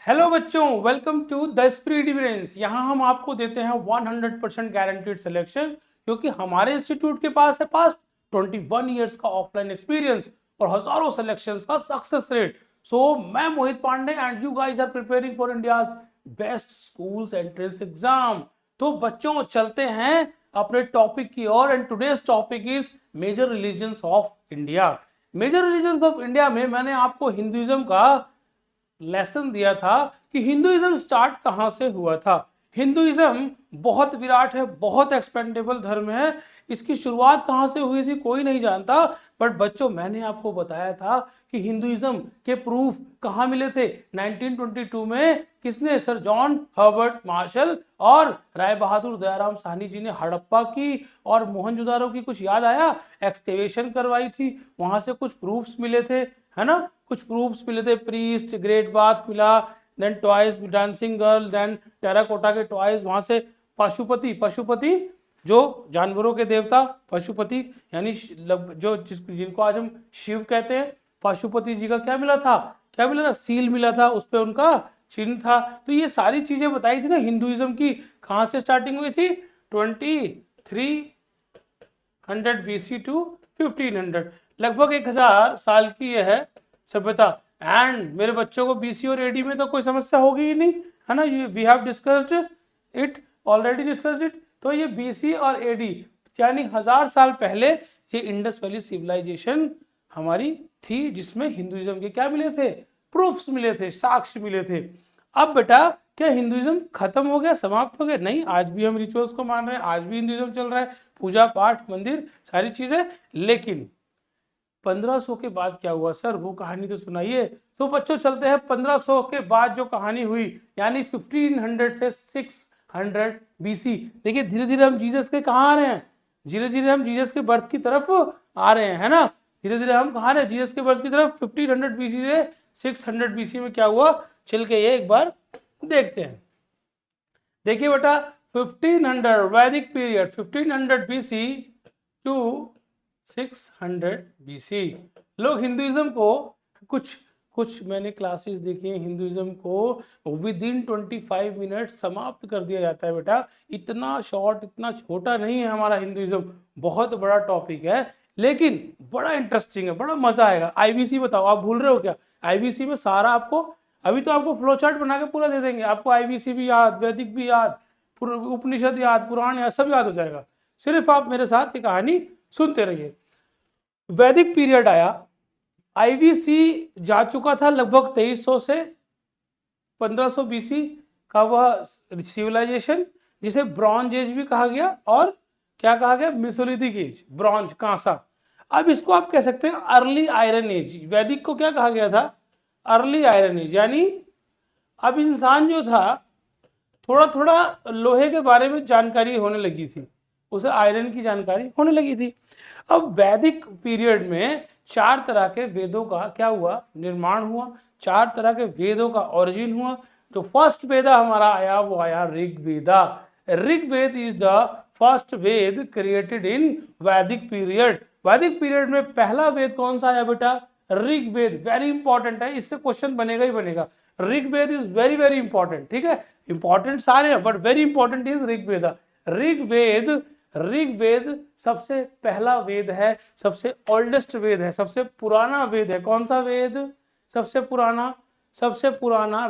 Hello बच्चों, welcome to the speed difference. यहाँ हम आपको देते हैं 100% गारंटीड सिलेक्शन, क्योंकि हमारे इंस्टीट्यूट के पास है पास्ट 21 इयर्स का ऑफलाइन एक्सपीरियंस और हजारों सिलेक्शंस का सक्सेस रेट। सो मैं Mohit Pandey and you guys are preparing for India's best schools entrance exam. तो बच्चों चलते हैं अपने टॉपिक की ओर and today's topic is major religions of India. Major religions of India में मैंने आपको हिंदुइज्म का लेसन दिया था कि हिंदुइज्म स्टार्ट कहां से हुआ था। हिंदुइज्म बहुत विराट है, बहुत एक्सपेंडेबल धर्म है। इसकी शुरुआत कहां से हुई थी कोई नहीं जानता, बट बच्चों मैंने आपको बताया था कि हिंदुइज्म के प्रूफ कहां मिले थे। 1922 में किसने? सर जॉन हर्बर्ट मार्शल और राय बहादुर दयाराम साहनी जी ने हड़प्पा की और मोहनजोदारो की कुछ याद आया, एक्सकेवेशन करवाई थी, वहां से कुछ प्रूफ्स मिले थे, है ना। कुछ प्रूफ्स मिले थे, प्रीस्ट, ग्रेट बाथ मिला, then toys, dancing girl, then terracotta के टॉयज, वहां से पशुपति जो जानवरों के देवता पशुपति यानी जो जिनको आज हम शिव कहते हैं, पशुपति जी का क्या मिला था? सील मिला था, उस पर उनका चिन्ह था। तो ये सारी चीजें बताई थी ना हिंदुइज्म की। कहां से स्टार्टिंग हुई थी? 2300 BC टू 1500, लगभग 1000 साल की यह है सभ्यता। एंड मेरे बच्चों को बीसी और एडी में तो कोई समस्या होगी ही नहीं, है ना। We have discussed it, already discussed it. तो ये बीसी और एडी यानी 1000 साल पहले ये इंडस वैली सिविलाइजेशन हमारी थी, जिसमें हिंदुइज्म के क्या मिले थे? प्रूफ्स मिले थे, साक्ष्य मिले थे। अब बेटा क्या हिंदुइज्म खत्म हो गया, समाप्त हो गया? नहीं, आज भी हम रिचुअल्स को मान रहे हैं, आज भी हिंदुइज्म चल रहा है, पूजा पाठ, मंदिर, सारी चीजें। लेकिन 1500 के बाद क्या हुआ सर, वो कहानी तो सुनाइए। तो बच्चों चलते हैं 1500 के बाद जो कहानी हुई, यानी 1500 से 600 बीसी। देखिए धीरे धीरे हम जीसस के कहाँ आ रहे हैं, धीरे धीरे हम जीसस के बर्थ की तरफ आ रहे हैं, है ना। धीरे धीरे हम कहाँ रहे हैं? जीसस के बर्थ की तरफ। 1500 बीसी से 600 बीसी में क्या हुआ, चल के ये एक बार देखते हैं। देखिए बेटा 1500 वैदिक पीरियड, 1500 बीसी टू 600 बीसी। लोग हिंदुइज्म को कुछ मैंने क्लासेस देखी हैं, हिंदुइज्म को विद इन 25 मिनट समाप्त कर दिया जाता है बेटा। इतना शॉर्ट, इतना छोटा नहीं है हमारा हिंदुइज्म, बहुत बड़ा टॉपिक है, लेकिन बड़ा इंटरेस्टिंग है, बड़ा मजा आएगा। आईबीसी बताओ, आप भूल रहे हो क्या? आईबीसी में सारा आपको, अभी तो आपको फ्लो चार्ट बना के पूरा दे देंगे, आपको आईबीसी भी याद, वैदिक भी याद, उपनिषद याद, पुराण याद, सब याद हो जाएगा। सिर्फ आप मेरे साथ ये कहानी सुनते रहिए। वैदिक पीरियड आया, आईबीसी जा चुका था लगभग 2300 से 1500 बीसी का वह सिविलाइजेशन, जिसे ब्रॉन्ज एज भी कहा गया और क्या कहा गया? मेसोलिथिक एज, ब्रॉन्ज, कांसा। अब इसको आप कह सकते हैं अर्ली आयरन एज। वैदिक को क्या कहा गया था? Early Iron Age. यानी अब इंसान जो था थोड़ा थोड़ा लोहे के बारे में जानकारी होने लगी थी, उसे आयरन की जानकारी होने लगी थी। अब वैदिक पीरियड में 4 तरह के वेदों का क्या हुआ? निर्माण हुआ। 4 तरह के वेदों का ओरिजिन हुआ। जो फर्स्ट वेदा हमारा आया वो आया Rigveda. Rigveda is the first Veda created in Vedic period. वैदिक पीरियड में पहला वेद कौन सा आया बेटा? ऋग्वेद। वेरी इंपॉर्टेंट है, इससे क्वेश्चन बनेगा ही बनेगा। Rigveda is very very important, ठीक है। इंपॉर्टेंट सारे हैं but very important is Rigveda. Rigveda सबसे पहला वेद है, सबसे ओल्डेस्ट वेद है, सबसे पुराना वेद है। कौन सा वेद सबसे पुराना?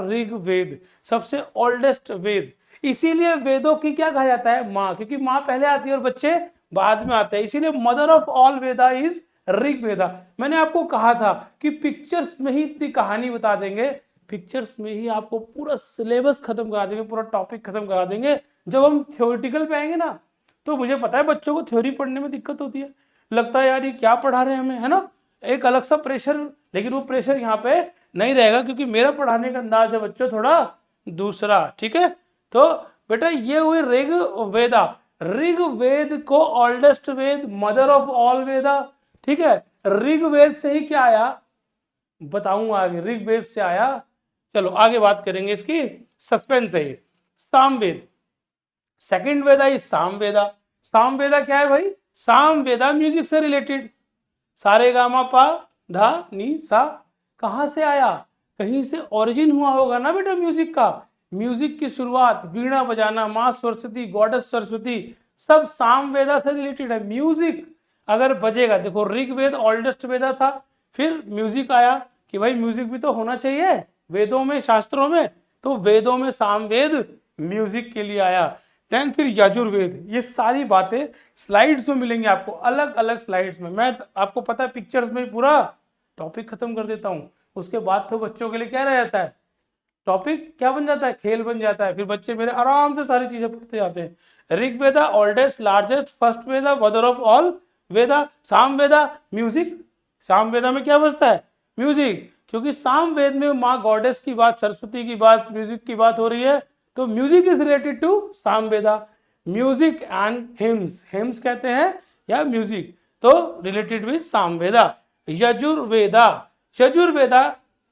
ऋग्वेद सबसे ओल्डेस्ट वेद। इसीलिए वेदों की क्या कहा जाता है? माँ, क्योंकि माँ पहले आती है और बच्चे बाद में आते हैं, इसीलिए mother of all Veda is Rigveda. मैंने आपको कहा था कि पिक्चर्स में ही इतनी कहानी बता देंगे, पिक्चर्स में ही आपको पूरा सिलेबस खत्म करा देंगे, पूरा टॉपिक खत्म करा देंगे। जब हम थ्योरेटिकल पे आएंगे ना, तो मुझे पता है बच्चों को थ्योरी पढ़ने में दिक्कत होती है, लगता है यार ये क्या पढ़ा रहे हैं हमें, है ना, एक अलग सा प्रेशर। लेकिन वो प्रेशर यहाँ पे नहीं रहेगा, क्योंकि मेरा पढ़ाने का अंदाज है बच्चों थोड़ा दूसरा, ठीक है। तो बेटा ये हुई ऋग्वेदा। ऋग्वेद को oldest Veda, mother of all Veda, ठीक है। ऋग्वेद से ही क्या आया बताऊंगा आगे, ऋग्वेद से आया। चलो आगे बात करेंगे, इसकी सस्पेंस है। Samaveda, second Veda is Samaveda. Samaveda क्या है भाई? सामवेदा म्यूजिक से रिलेटेड। सारे गामा पा धा नी सा कहां से आया? कहीं से ओरिजिन हुआ होगा ना बेटा म्यूजिक का। म्यूजिक की शुरुआत वीणा बजाना, माँ सरस्वती, गॉडेस सरस्वती, सब सामवेदा से रिलेटेड है। म्यूजिक अगर बजेगा, देखो ऋग्वेद ओल्डेस्ट वेदा था, फिर म्यूजिक आया कि भाई म्यूजिक भी तो होना चाहिए वेदों में, शास्त्रों में, तो वेदों में सामवेद म्यूजिक के लिए आया। देन फिर यजुर्वेद। ये सारी बातें स्लाइड्स में मिलेंगी आपको, अलग अलग स्लाइड्स में। मैं आपको पता है पिक्चर्स में पूरा टॉपिक खत्म कर देता हूँ, उसके बाद तो बच्चों के लिए क्या रह जाता है, टॉपिक क्या बन जाता है, खेल बन जाता है। फिर बच्चे मेरे आराम से सारी चीजें पढ़ते जाते हैं। Rigveda oldest largest first Veda mother of all Veda. Samaveda music, Samaveda में क्या बजता है, म्यूजिक, क्योंकि सामवेद में माँ गॉडेस की बात, सरस्वती की बात, म्यूजिक की बात हो रही है, तो music is related to Samaveda. Music and hymns, hymns कहते हैं या म्यूजिक, तो रिलेटेड विद सामवेदा। यजुर्वेदा, यजुर्वेदा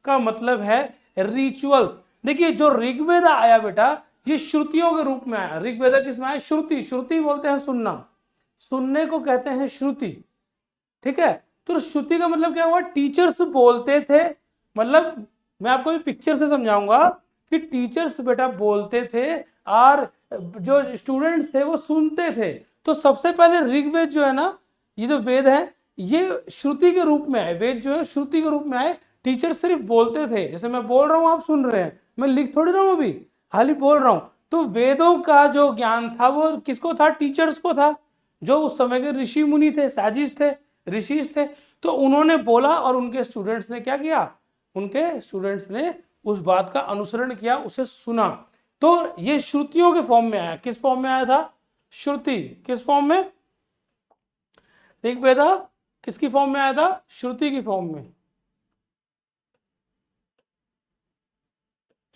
का मतलब है रिचुअल्स। देखिए जो ऋग्वेदा आया बेटा, ये श्रुतियों के रूप में आया। ऋग्वेदा किसमें आया, श्रुति, श्रुति बोलते हैं सुनना, सुनने को कहते हैं श्रुति, ठीक है। तो श्रुति का मतलब क्या हुआ, टीचर्स बोलते थे, मतलब मैं आपको भी पिक्चर से समझाऊंगा कि टीचर्स बेटा बोलते थे और जो स्टूडेंट्स थे वो सुनते थे। तो सबसे पहले ऋग्वेद जो है ना, ये जो वेद है ये श्रुति के रूप में आए, वेद जो है श्रुति के रूप में आए। टीचर सिर्फ बोलते थे, जैसे मैं बोल रहा हूँ आप सुन रहे हैं, मैं लिख थोड़ी रहा हूँ अभी, खाली बोल रहा हूँ। तो वेदों का जो ज्ञान था वो किसको था, टीचर्स को था, जो उस समय के ऋषि मुनि थे, साजिश थे, ऋषिज थे। तो उन्होंने बोला और उनके स्टूडेंट्स ने क्या किया, उनके स्टूडेंट्स ने उस बात का अनुसरण किया, उसे सुना। तो ये श्रुतियों के फॉर्म में आया। किस फॉर्म में आया था, श्रुति, किस फॉर्म में, ऋग्वेदा किसकी फॉर्म में आया था, श्रुति की फॉर्म में,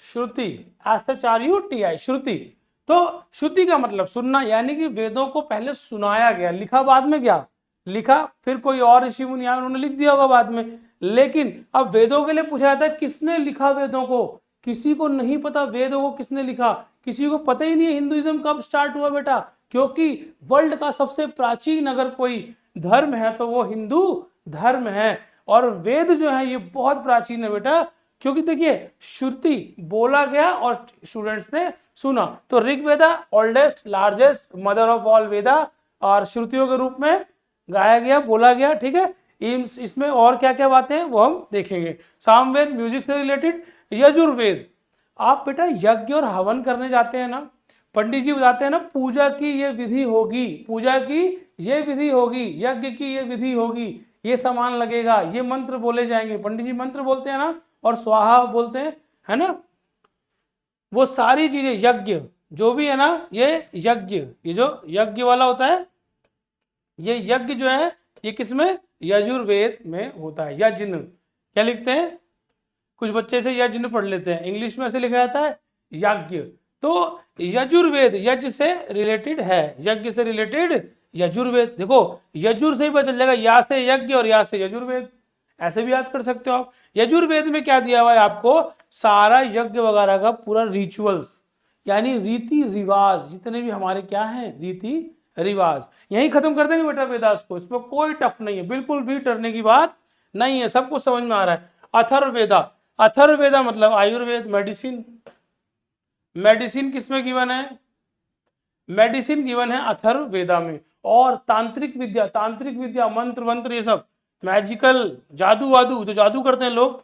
श्रुति, SHRUTI, श्रुति। तो श्रुति का मतलब सुनना, यानी कि वेदों को पहले सुनाया गया, लिखा बाद में गया, लिखा फिर कोई और ऋषि मुनि आए उन्होंने लिख दिया होगा बाद में। लेकिन अब वेदों के लिए पूछा जाता है किसने लिखा वेदों को, किसी को नहीं पता वेदों को किसने लिखा, किसी को पता ही नहीं है हिंदुइज्म कब स्टार्ट हुआ बेटा, क्योंकि वर्ल्ड का सबसे प्राचीन अगर कोई धर्म है तो वो हिंदू धर्म है। और वेद जो है ये बहुत प्राचीन है बेटा, क्योंकि देखिए श्रुति बोला गया और स्टूडेंट्स ने सुना। तो Rigveda oldest largest mother of all Veda, और श्रुतियों के रूप में गाया गया, बोला गया, ठीक है। इसमें और क्या क्या बातें हैं वो हम देखेंगे। सामवेद म्यूजिक से रिलेटेड। यजुर्वेद, आप बेटा यज्ञ और हवन करने जाते हैं ना, पंडित जी बताते हैं ना पूजा की ये विधि होगी, पूजा की ये विधि होगी, यज्ञ की ये विधि होगी, ये सामान लगेगा, ये मंत्र बोले जाएंगे, पंडित जी मंत्र बोलते हैं ना, और स्वाहा बोलते हैं, है ना। वो सारी चीजें यज्ञ जो भी है ना, ये यज्ञ, ये जो यज्ञ वाला होता है, ये यज्ञ जो है ये किसमें, यजुर्वेद में होता है। यज्ञ क्या लिखते हैं, कुछ बच्चे से यज्ञ पढ़ लेते हैं, इंग्लिश में ऐसे लिखा जाता है यज्ञ। तो यजुर्वेद यज्ञ से रिलेटेड है, यज्ञ से रिलेटेड यजुर्वेद। देखो यजुर से ही पता चल जाएगा, या से यज्ञ और या से यजुर्वेद, ऐसे भी याद कर सकते हो आप। यजुर्वेद में क्या दिया हुआ है आपको, सारा यज्ञ वगैरह का पूरा रिचुअल्स, यानी रीति रिवाज, जितने भी हमारे क्या हैं रीति रिवाज, यही खत्म कर देंगे बेटा वेदास को। इसमें कोई टफ नहीं है, बिल्कुल भी डरने की बात नहीं है, सब कुछ समझ में आ रहा है। अथर्ववेदा, अथर्ववेदा मतलब आयुर्वेद, मेडिसिन। मेडिसिन किसमें गिवन है, मेडिसिन गिवन है अथर्ववेदा में। और तांत्रिक विद्या, तांत्रिक विद्या मंत्र वंत्र ये सब, मैजिकल, जादू वादू, जो जादू करते हैं लोग,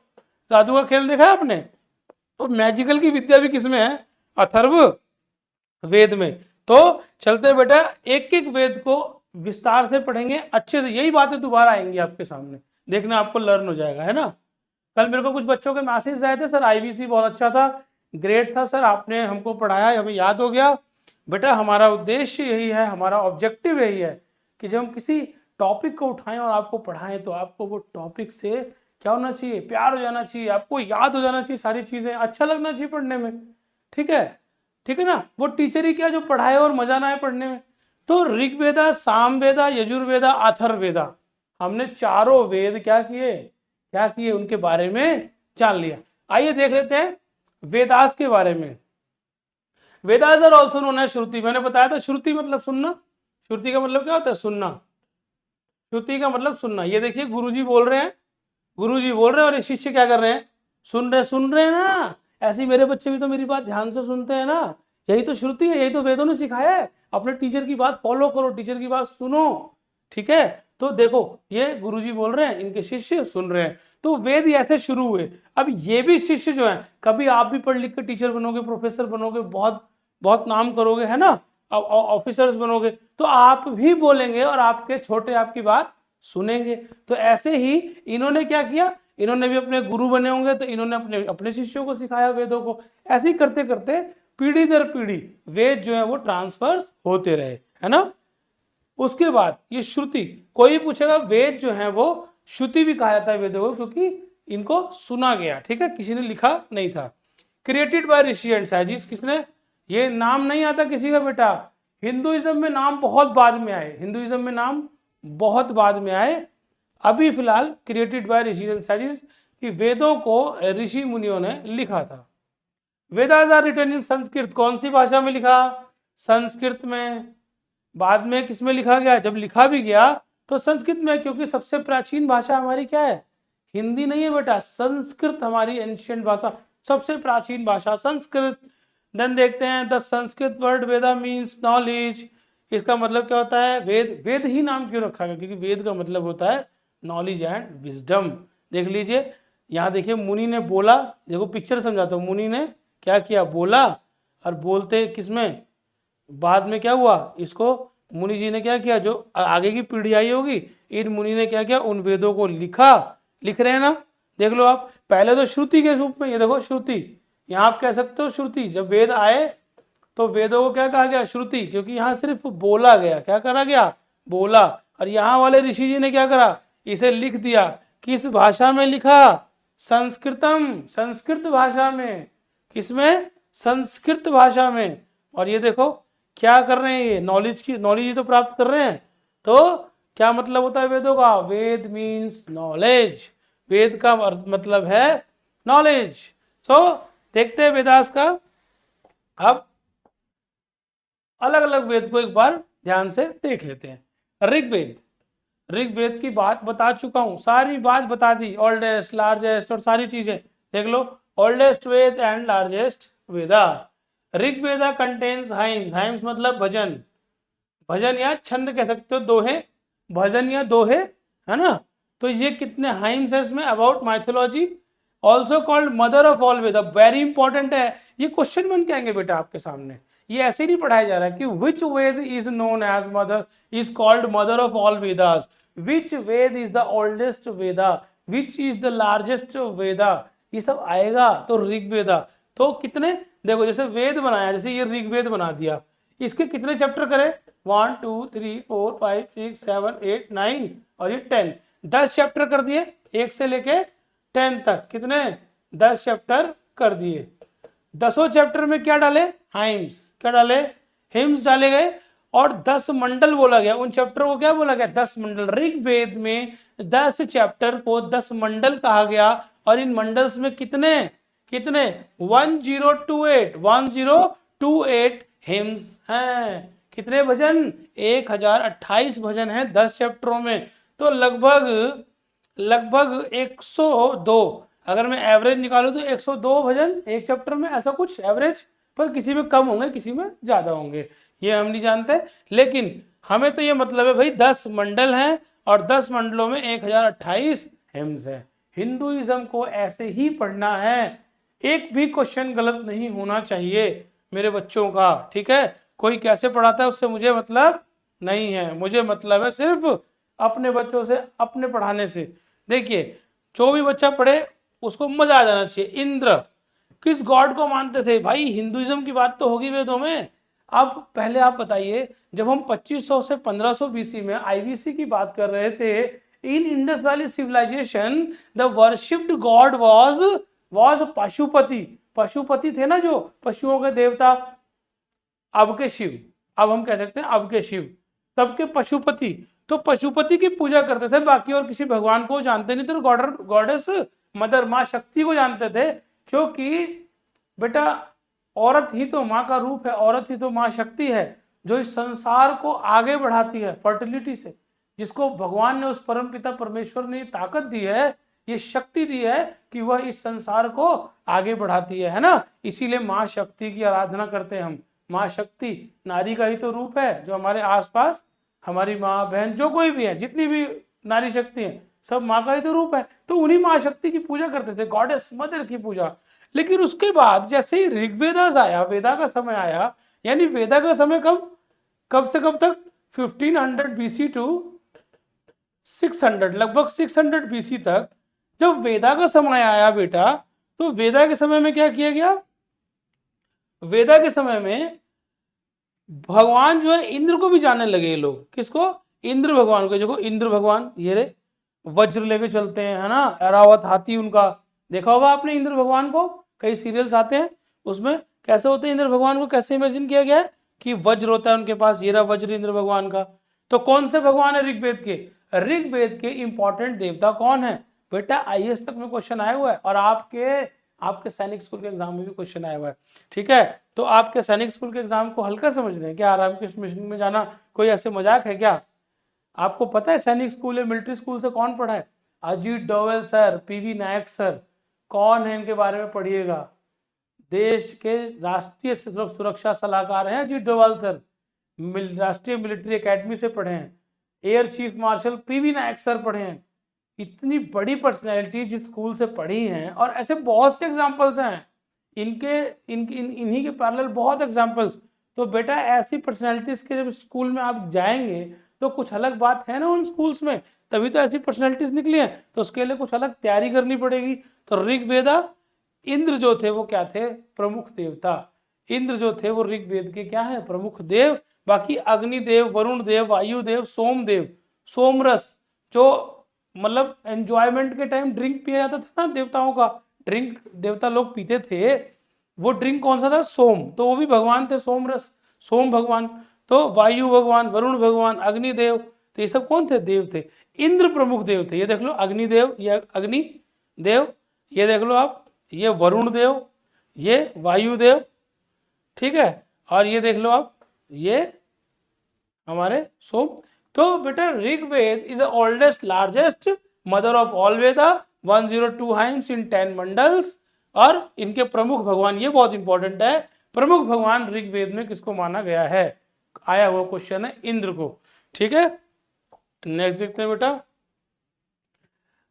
जादू का खेल देखा है आपने, तो मैजिकल की विद्या भी किसमें है, अथर्व वेद में। तो चलते बेटा एक एक वेद को विस्तार से पढ़ेंगे अच्छे से, यही बातें दोबारा आएंगी आपके सामने, देखना आपको लर्न हो जाएगा, है ना। कल मेरे को कुछ बच्चों के मैसेज आए थे, सर IVC बहुत अच्छा था, ग्रेट था सर, आपने हमको पढ़ाया, हमें याद हो गया। बेटा हमारा उद्देश्य यही है, हमारा ऑब्जेक्टिव यही है कि जब हम किसी टॉपिक को उठाएं और आपको पढ़ाएं तो आपको वो टॉपिक से क्या होना चाहिए, प्यार हो जाना चाहिए, आपको याद हो जाना चाहिए सारी चीजें, अच्छा लगना चाहिए पढ़ने में, ठीक है, ठीक है ना। वो टीचर ही क्या जो पढ़ाए और मजा ना आए पढ़ने में। तो ऋग्वेदा, सामवेदा, यजुर्वेदा, अथर्ववेदा, हमने चारों वेद क्या किए उनके बारे में जान लिया। आइए देख लेते हैं वेदास के बारे में। Vedas are also known as Shruti, मैंने बताया था श्रुति मतलब सुनना, श्रुति का मतलब क्या होता है, सुनना, श्रुति का मतलब सुनना। ये देखिए गुरुजी बोल रहे हैं, गुरुजी बोल रहे हैं और ये शिष्य क्या कर रहे हैं, सुन रहे हैं ना? ऐसे ही मेरे बच्चे भी तो मेरी बात ध्यान से सुनते हैं ना। यही तो श्रुति है, यही तो वेदों ने सिखाया है। अपने टीचर की बात फॉलो करो, टीचर की बात सुनो, ठीक है। तो देखो ये गुरुजी बोल रहे हैं, इनके शिष्य सुन रहे हैं, तो वेद ऐसे शुरू हुए। अब ये भी शिष्य जो है, कभी आप भी पढ़ लिख के टीचर बनोगे, प्रोफेसर बनोगे, बहुत बहुत नाम करोगे, है ना, ऑफिसर्स बनोगे, तो आप भी बोलेंगे और आपके छोटे आपकी बात सुनेंगे। तो ऐसे ही इन्होंने क्या किया, इन्होंने भी अपने गुरु बने होंगे, तो इन्होंने अपने अपने शिष्यों को सिखाया वेदों को। ऐसे ही करते करते पीढ़ी दर पीढ़ी वेद जो है वो ट्रांसफर होते रहे, है ना। उसके बाद ये श्रुति, कोई पूछेगा वेद जो है वो श्रुति भी कहा जाता है वेदों को, क्योंकि इनको सुना गया, ठीक है, किसी ने लिखा नहीं था। क्रिएटेड बाय ऋषि एंड सैजिस, किसने, ये नाम नहीं आता किसी का बेटा। हिंदुइज्म में नाम बहुत बाद में आए, हिंदुइज्म में नाम बहुत बाद में आए। अभी फिलहाल created by rishi and sages कि वेदों को ऋषि मुनियों ने लिखा था। Vedas are written in Sanskrit, कौन सी भाषा में लिखा, संस्कृत में। बाद में किसमें लिखा गया, जब लिखा भी गया तो संस्कृत में, क्योंकि सबसे प्राचीन भाषा हमारी क्या है, हिंदी नहीं है बेटा, संस्कृत हमारी एंशिएंट भाषा, सबसे प्राचीन भाषा संस्कृत। देन देखते हैं the Sanskrit word Veda means knowledge, इसका मतलब क्या होता है, वेद। वेद ही नाम क्यों रखा गया, क्योंकि वेद का मतलब होता है नॉलेज एंड विजडम। देख लीजिए यहाँ देखिए, मुनि ने बोला, देखो पिक्चर समझाता हूँ, मुनि ने क्या किया, बोला, और बोलते किसमें, बाद में क्या हुआ, इसको मुनि जी ने क्या किया, जो आगे की पीढ़ी आई होगी, इन मुनि ने क्या किया, उन वेदों को लिखा, लिख रहे हैं ना, देख लो आप। पहले तो श्रुति के रूप में, ये देखो श्रुति, यहाँ आप कह सकते हो श्रुति। जब वेद आए तो वेदों को क्या कहा गया, श्रुति, क्योंकि यहाँ सिर्फ बोला गया, क्या करा गया, बोला। और यहाँ वाले ऋषि जी ने क्या करा, इसे लिख दिया। किस भाषा में लिखा, संस्कृतम, संस्कृत भाषा में। किसमें, संस्कृत भाषा में। और ये देखो क्या कर रहे हैं, ये नॉलेज की, नॉलेज ही तो प्राप्त कर रहे हैं। तो क्या मतलब होता है वेदों का, वेद मीन्स नॉलेज, वेद का मतलब है नॉलेज। सो देखते हैं वेदास का। अब अलग अलग वेद को एक बार ध्यान से देख लेते हैं। ऋग्वेद, ऋग्वेद की बात बता चुका हूं, सारी बात बता दी, ओल्डेस्ट, लार्जेस्ट और सारी चीजें देख लो। Oldest Veda and largest Veda. Rigveda contains hymns, hymns मतलब भजन, भजन या छंद कह सकते हो, दोहे, भजन या दोहे, है ना। तो ये कितने हाइम्स है इसमें, about mythology, also called mother of all Veda. Very important है, ये क्वेश्चन बन के आएंगे बेटा आपके सामने। ये ऐसे नहीं पढ़ाया जा रहा है कि which Veda is known as mother, is called mother of all Vedas, which Veda is the oldest Veda, which is the largest Veda, ये सब आएगा तो ऋग्वेदा। तो कितने, देखो जैसे वेद बनाया, जैसे ये ऋग्वेद बना दिया, इसके कितने चैप्टर करें, 1 2 3 4 5 6 7 8 9 और ये 10, 10 चैप्टर कर दिए, 1 से लेके 10 तक, कितने, 10 चैप्टर कर दिए। 10 चैप्टर में क्या डाले, हाइम्स, क्या डाले, हिम्स डाले गए, और 10 मंडल बोला गया, उन चैप्टर को क्या बोला गया, 10 मंडल। ऋग्वेद में 10 चैप्टर को 10 मंडल कहा गया, और इन मंडल्स में कितने कितने 1028 हिम्स हैं। कितने भजन, 1028 भजन हैं 10 चैप्टरों में। तो लगभग 102, अगर मैं एवरेज निकालूं तो 102 भजन एक चैप्टर में, ऐसा कुछ एवरेज, पर किसी में कम होंगे किसी में ज्यादा होंगे, ये हम नहीं जानते। लेकिन हमें तो ये मतलब है भाई 10 मंडल हैं और 10 मंडलों में 1028 हिम्स है। हिंदुइज्म को ऐसे ही पढ़ना है, एक भी क्वेश्चन गलत नहीं होना चाहिए मेरे बच्चों का, ठीक है। कोई कैसे पढ़ाता है उससे मुझे मतलब नहीं है, मुझे मतलब है सिर्फ अपने बच्चों से, अपने पढ़ाने से। देखिए जो भी बच्चा पढ़े उसको मजा आ जाना चाहिए। इंद्र किस गॉड को मानते थे भाई, हिंदुइज्म की बात तो होगी वेदों में। अब पहले आप बताइए, जब हम 2500 से 1500 बीसी में आईवीसी की बात कर रहे थे, in Indus valley civilization the worshipped god was Pashupati. Pashupati थे ना, जो पशुओं के देवता, अब के शिव, अब हम कह सकते हैं अब के शिव, तब के पशुपति। तो पशुपति की पूजा करते थे, बाकी और किसी भगवान को जानते नहीं थे। गॉडेस मदर, माँ शक्ति को जानते थे, क्योंकि बेटा औरत ही तो माँ का रूप है, औरत ही तो माँ शक्ति है, जो इस संसार को आगे बढ़ाती है फर्टिलिटी से। जिसको भगवान ने, उस परम पिता परमेश्वर ने ताकत दी है, ये शक्ति दी है कि वह इस संसार को आगे बढ़ाती है ना। इसीलिए माँ शक्ति की आराधना करते हैं हम। माँ शक्ति नारी का ही तो रूप है, जो हमारे आसपास हमारी माँ बहन जो कोई भी है, जितनी भी नारी शक्ति है, सब माँ का ही तो रूप है। तो उन्हीं माँ शक्ति की पूजा करते थे, गॉडेस मदर की पूजा। लेकिन उसके बाद जैसे ही ऋग्वेदास आया, वेदा का समय आया, यानी वेदा का समय कब से कब तक, 1500 बीसी टू 600, लगभग 600 बीसी तक जब वेदा का समय आया बेटा, तो वेदा के समय में क्या किया गया, वेदा के समय में भगवान जो है इंद्र को भी जानने लगे ये लोग। किसको? इंद्र भगवान को। देखो इंद्र भगवान ये रे वज्र लेके चलते हैं, है ना, ऐरावत हाथी उनका, देखा होगा आपने इंद्र भगवान को, कई सीरियल्स आते हैं उसमें कैसे होते हैं इंद्र भगवान को, कैसे इमेजिन किया गया है कि वज्र होता है उनके पास, ये रहा वज्र इंद्र भगवान का। तो कौन से भगवान है ऋग्वेद के? ऋग्वेद के इंपॉर्टेंट देवता कौन है बेटा? आईएएस तक में क्वेश्चन आया हुआ है, और आपके सैनिक स्कूल के एग्जाम में भी क्वेश्चन आया हुआ है। ठीक है, तो आपके सैनिक स्कूल के एग्जाम को हल्का समझ रहे हैं क्या? रामकृष्ण मिशन में जाना कोई ऐसे मजाक है क्या? आपको पता है सैनिक स्कूल है, मिलिट्री स्कूल से कौन पढ़ा है? अजीत डोवल सर, पीवी नायक सर, कौन है इनके बारे में पढ़िएगा। देश के राष्ट्रीय सुरक्षा सलाहकार हैं अजीत डोवाल सर, राष्ट्रीय मिलिट्री एकेडमी से पढ़े हैं। एयर चीफ मार्शल पीवी नायक सर पढ़े हैं। इतनी बड़ी पर्सनैलिटी जिस स्कूल से पढ़ी हैं, और ऐसे बहुत से एग्जाम्पल्स हैं इन्हीं के पैरेलल बहुत एग्जाम्पल्स। तो बेटा ऐसी पर्सनैलिटीज के जब स्कूल में आप जाएंगे तो कुछ अलग बात है ना उन स्कूल्स में, तभी तो ऐसी पर्सनैलिटीज निकली हैं। तो उसके लिए कुछ अलग तैयारी करनी पड़ेगी। तो ऋग्वेदा, इंद्र जो थे वो क्या थे? प्रमुख देवता। इंद्र जो थे वो ऋग्वेद के क्या है? प्रमुख देव। बाकी अग्निदेव, वरुण देव, वायुदेव, सोमदेव, सोमरस, जो मतलब एंजॉयमेंट के टाइम ड्रिंक पिया जाता था ना देवताओं का, ड्रिंक देवता लोग पीते थे, वो ड्रिंक कौन सा था? सोम। तो वो भी भगवान थे, सोमरस, सोम भगवान। तो वायु भगवान, वरुण भगवान, अग्निदेव, तो ये सब कौन थे? देव थे। इंद्र प्रमुख देव थे। ये देख लो अग्निदेव, ये अग्निदेव, ये देख लो आप, ये वरुण देव, ये वायुदेव, ठीक है, और ये देख लो आप, ये हमारे सोम। तो बेटा Rigveda is the oldest largest mother of all Veda, 102 hymns in 10 mandals. और इनके प्रमुख भगवान, ये बहुत इंपॉर्टेंट है, प्रमुख भगवान ऋग्वेद में किसको माना गया है? आया हुआ क्वेश्चन है इंद्र को। ठीक है, नेक्स्ट देखते हैं बेटा,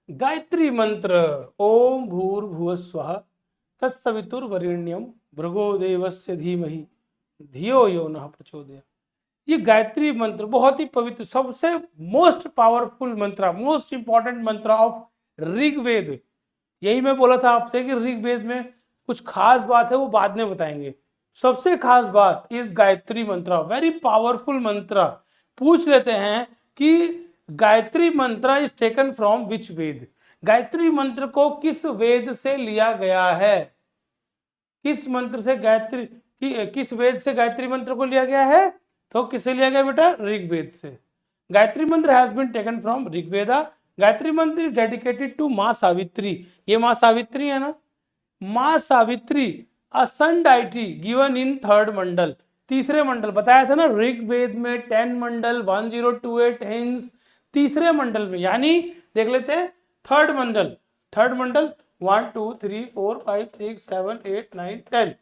गायत्री मंत्र, ओम भूर्भुवः स्वः तत्सवितुर्वरेण्यम भृगो देवस्य धीमहि धियो यो नः प्रचोदयात्। ये गायत्री मंत्र बहुत ही पवित्र, सबसे मोस्ट पावरफुल मंत्र, मोस्ट इंपॉर्टेंट मंत्र ऑफ ऋग्वेद। यही मैं बोला था आपसे कि ऋग्वेद में कुछ खास बात है, वो बाद में बताएंगे। सबसे खास बात इस गायत्री मंत्र, वेरी पावरफुल मंत्र। पूछ लेते हैं कि Gayatri mantra is taken from विच वेद? गायत्री मंत्र को किस वेद से लिया गया है? किस मंत्र से गायत्री, किस वेद से गायत्री मंत्र को लिया गया है? तो किससे लिया गया बेटा? ऋग्वेद से। Gayatri mantra has been taken from Rigveda. Gayatri mantra is dedicated to माँ सावित्री। ये माँ सावित्री है ना, माँ सावित्री, अ सन डाइटी गिवन इन 3rd मंडल, तीसरे मंडल। बताया था ना ऋग्वेद में 10 मंडल, 1028 हिंस, तीसरे मंडल में, यानी देख लेते हैं 3rd मंडल, 1 2 3 4 5 6 7 8 9 10,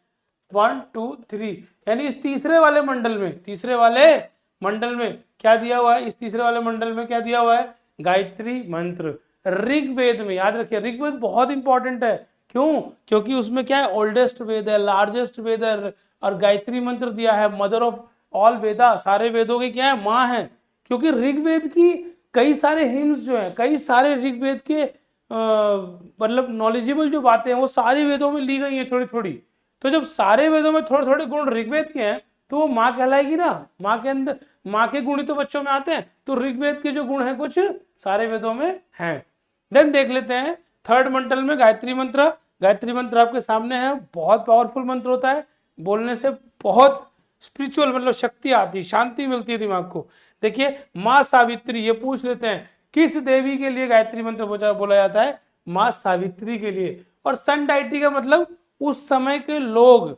1 2 3, यानी इस तीसरे वाले मंडल में, तीसरे वाले मंडल में क्या दिया हुआ है? इस तीसरे वाले मंडल में क्या दिया हुआ है? गायत्री मंत्र। ऋग्वेद में, याद रखिए ऋग्वेद बहुत इंपॉर्टेंट है। क्यों? क्योंकि उसमें क्या है? ओल्डेस्ट वेद है, लार्जेस्ट वेद है, और गायत्री मंत्र दिया है, मदर ऑफ ऑल वेदा, सारे वेदों की क्या है? माँ है। क्योंकि ऋग्वेद की कई सारे हिम्स जो है, कई सारे ऋग्वेद के मतलब नॉलेजेबल जो बातें हैं वो सारे वेदों में ली गई है थोड़ी थोड़ी। तो जब सारे वेदों में थोड़े थोड़े गुण ऋग्वेद के हैं तो वो माँ कहलाएगी ना। माँ के अंदर, माँ के गुण ही तो बच्चों में आते हैं, तो ऋग्वेद के जो गुण हैं कुछ सारे वेदों में हैं। देन देख लेते हैं 3rd मंडल में गायत्री मंत्र। गायत्री मंत्र आपके सामने है, बहुत पावरफुल मंत्र होता है, बोलने से बहुत स्पिरिचुअल मतलब शक्ति आती, शांति मिलती है दिमाग को। देखिए माँ सावित्री, ये पूछ लेते हैं किस देवी के लिए गायत्री मंत्र बोला जाता है? माँ सावित्री के लिए। और सन डाइटी का मतलब उस समय के लोग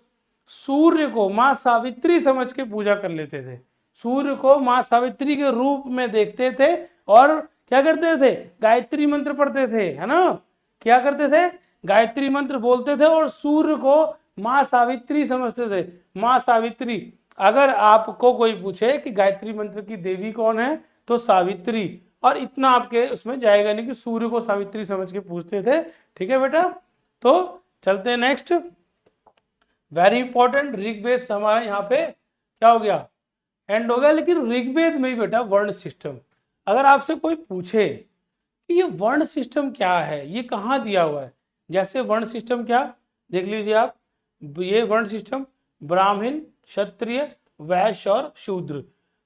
सूर्य को माँ सावित्री समझ के पूजा कर लेते थे, सूर्य को माँ सावित्री के रूप में देखते थे और क्या करते थे? गायत्री मंत्र पढ़ते थे, है ना। क्या करते थे, गायत्री मंत्र बोलते थे और सूर्य को माँ सावित्री समझते थे, माँ सावित्री। अगर आपको कोई पूछे कि गायत्री मंत्र की देवी कौन है तो सावित्री, और इतना आपके उसमें जाएगा नहीं कि सूर्य को सावित्री समझ के पूछते थे। ठीक है बेटा, तो चलते हैं नेक्स्ट। वेरी इंपॉर्टेंट, ऋग्वेद से हमारा यहाँ पे क्या हो गया, एंड हो गया। लेकिन ऋग्वेद में ही बेटा वर्ण सिस्टम, अगर आपसे कोई पूछे कि ये वर्ण सिस्टम क्या है, ये कहाँ दिया हुआ है, जैसे वर्ण सिस्टम क्या, देख लीजिए आप, ये वर्ण सिस्टम ब्राह्मण क्षत्रिय वैश्य और शूद्र।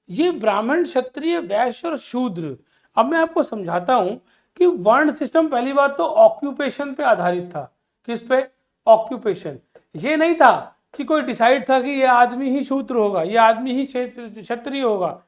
ये ब्राह्मण क्षत्रिय वैश्य और शूद्र, अब मैं आपको समझाता हूं कि वर्ण सिस्टम पहली बात तो ऑक्यूपेशन पे आधारित था। किस पे, ऑक्यूपेशन। ये नहीं था कि कोई डिसाइड था कि ये आदमी ही शूद्र होगा, ये आदमी ही क्षत्रिय होगा।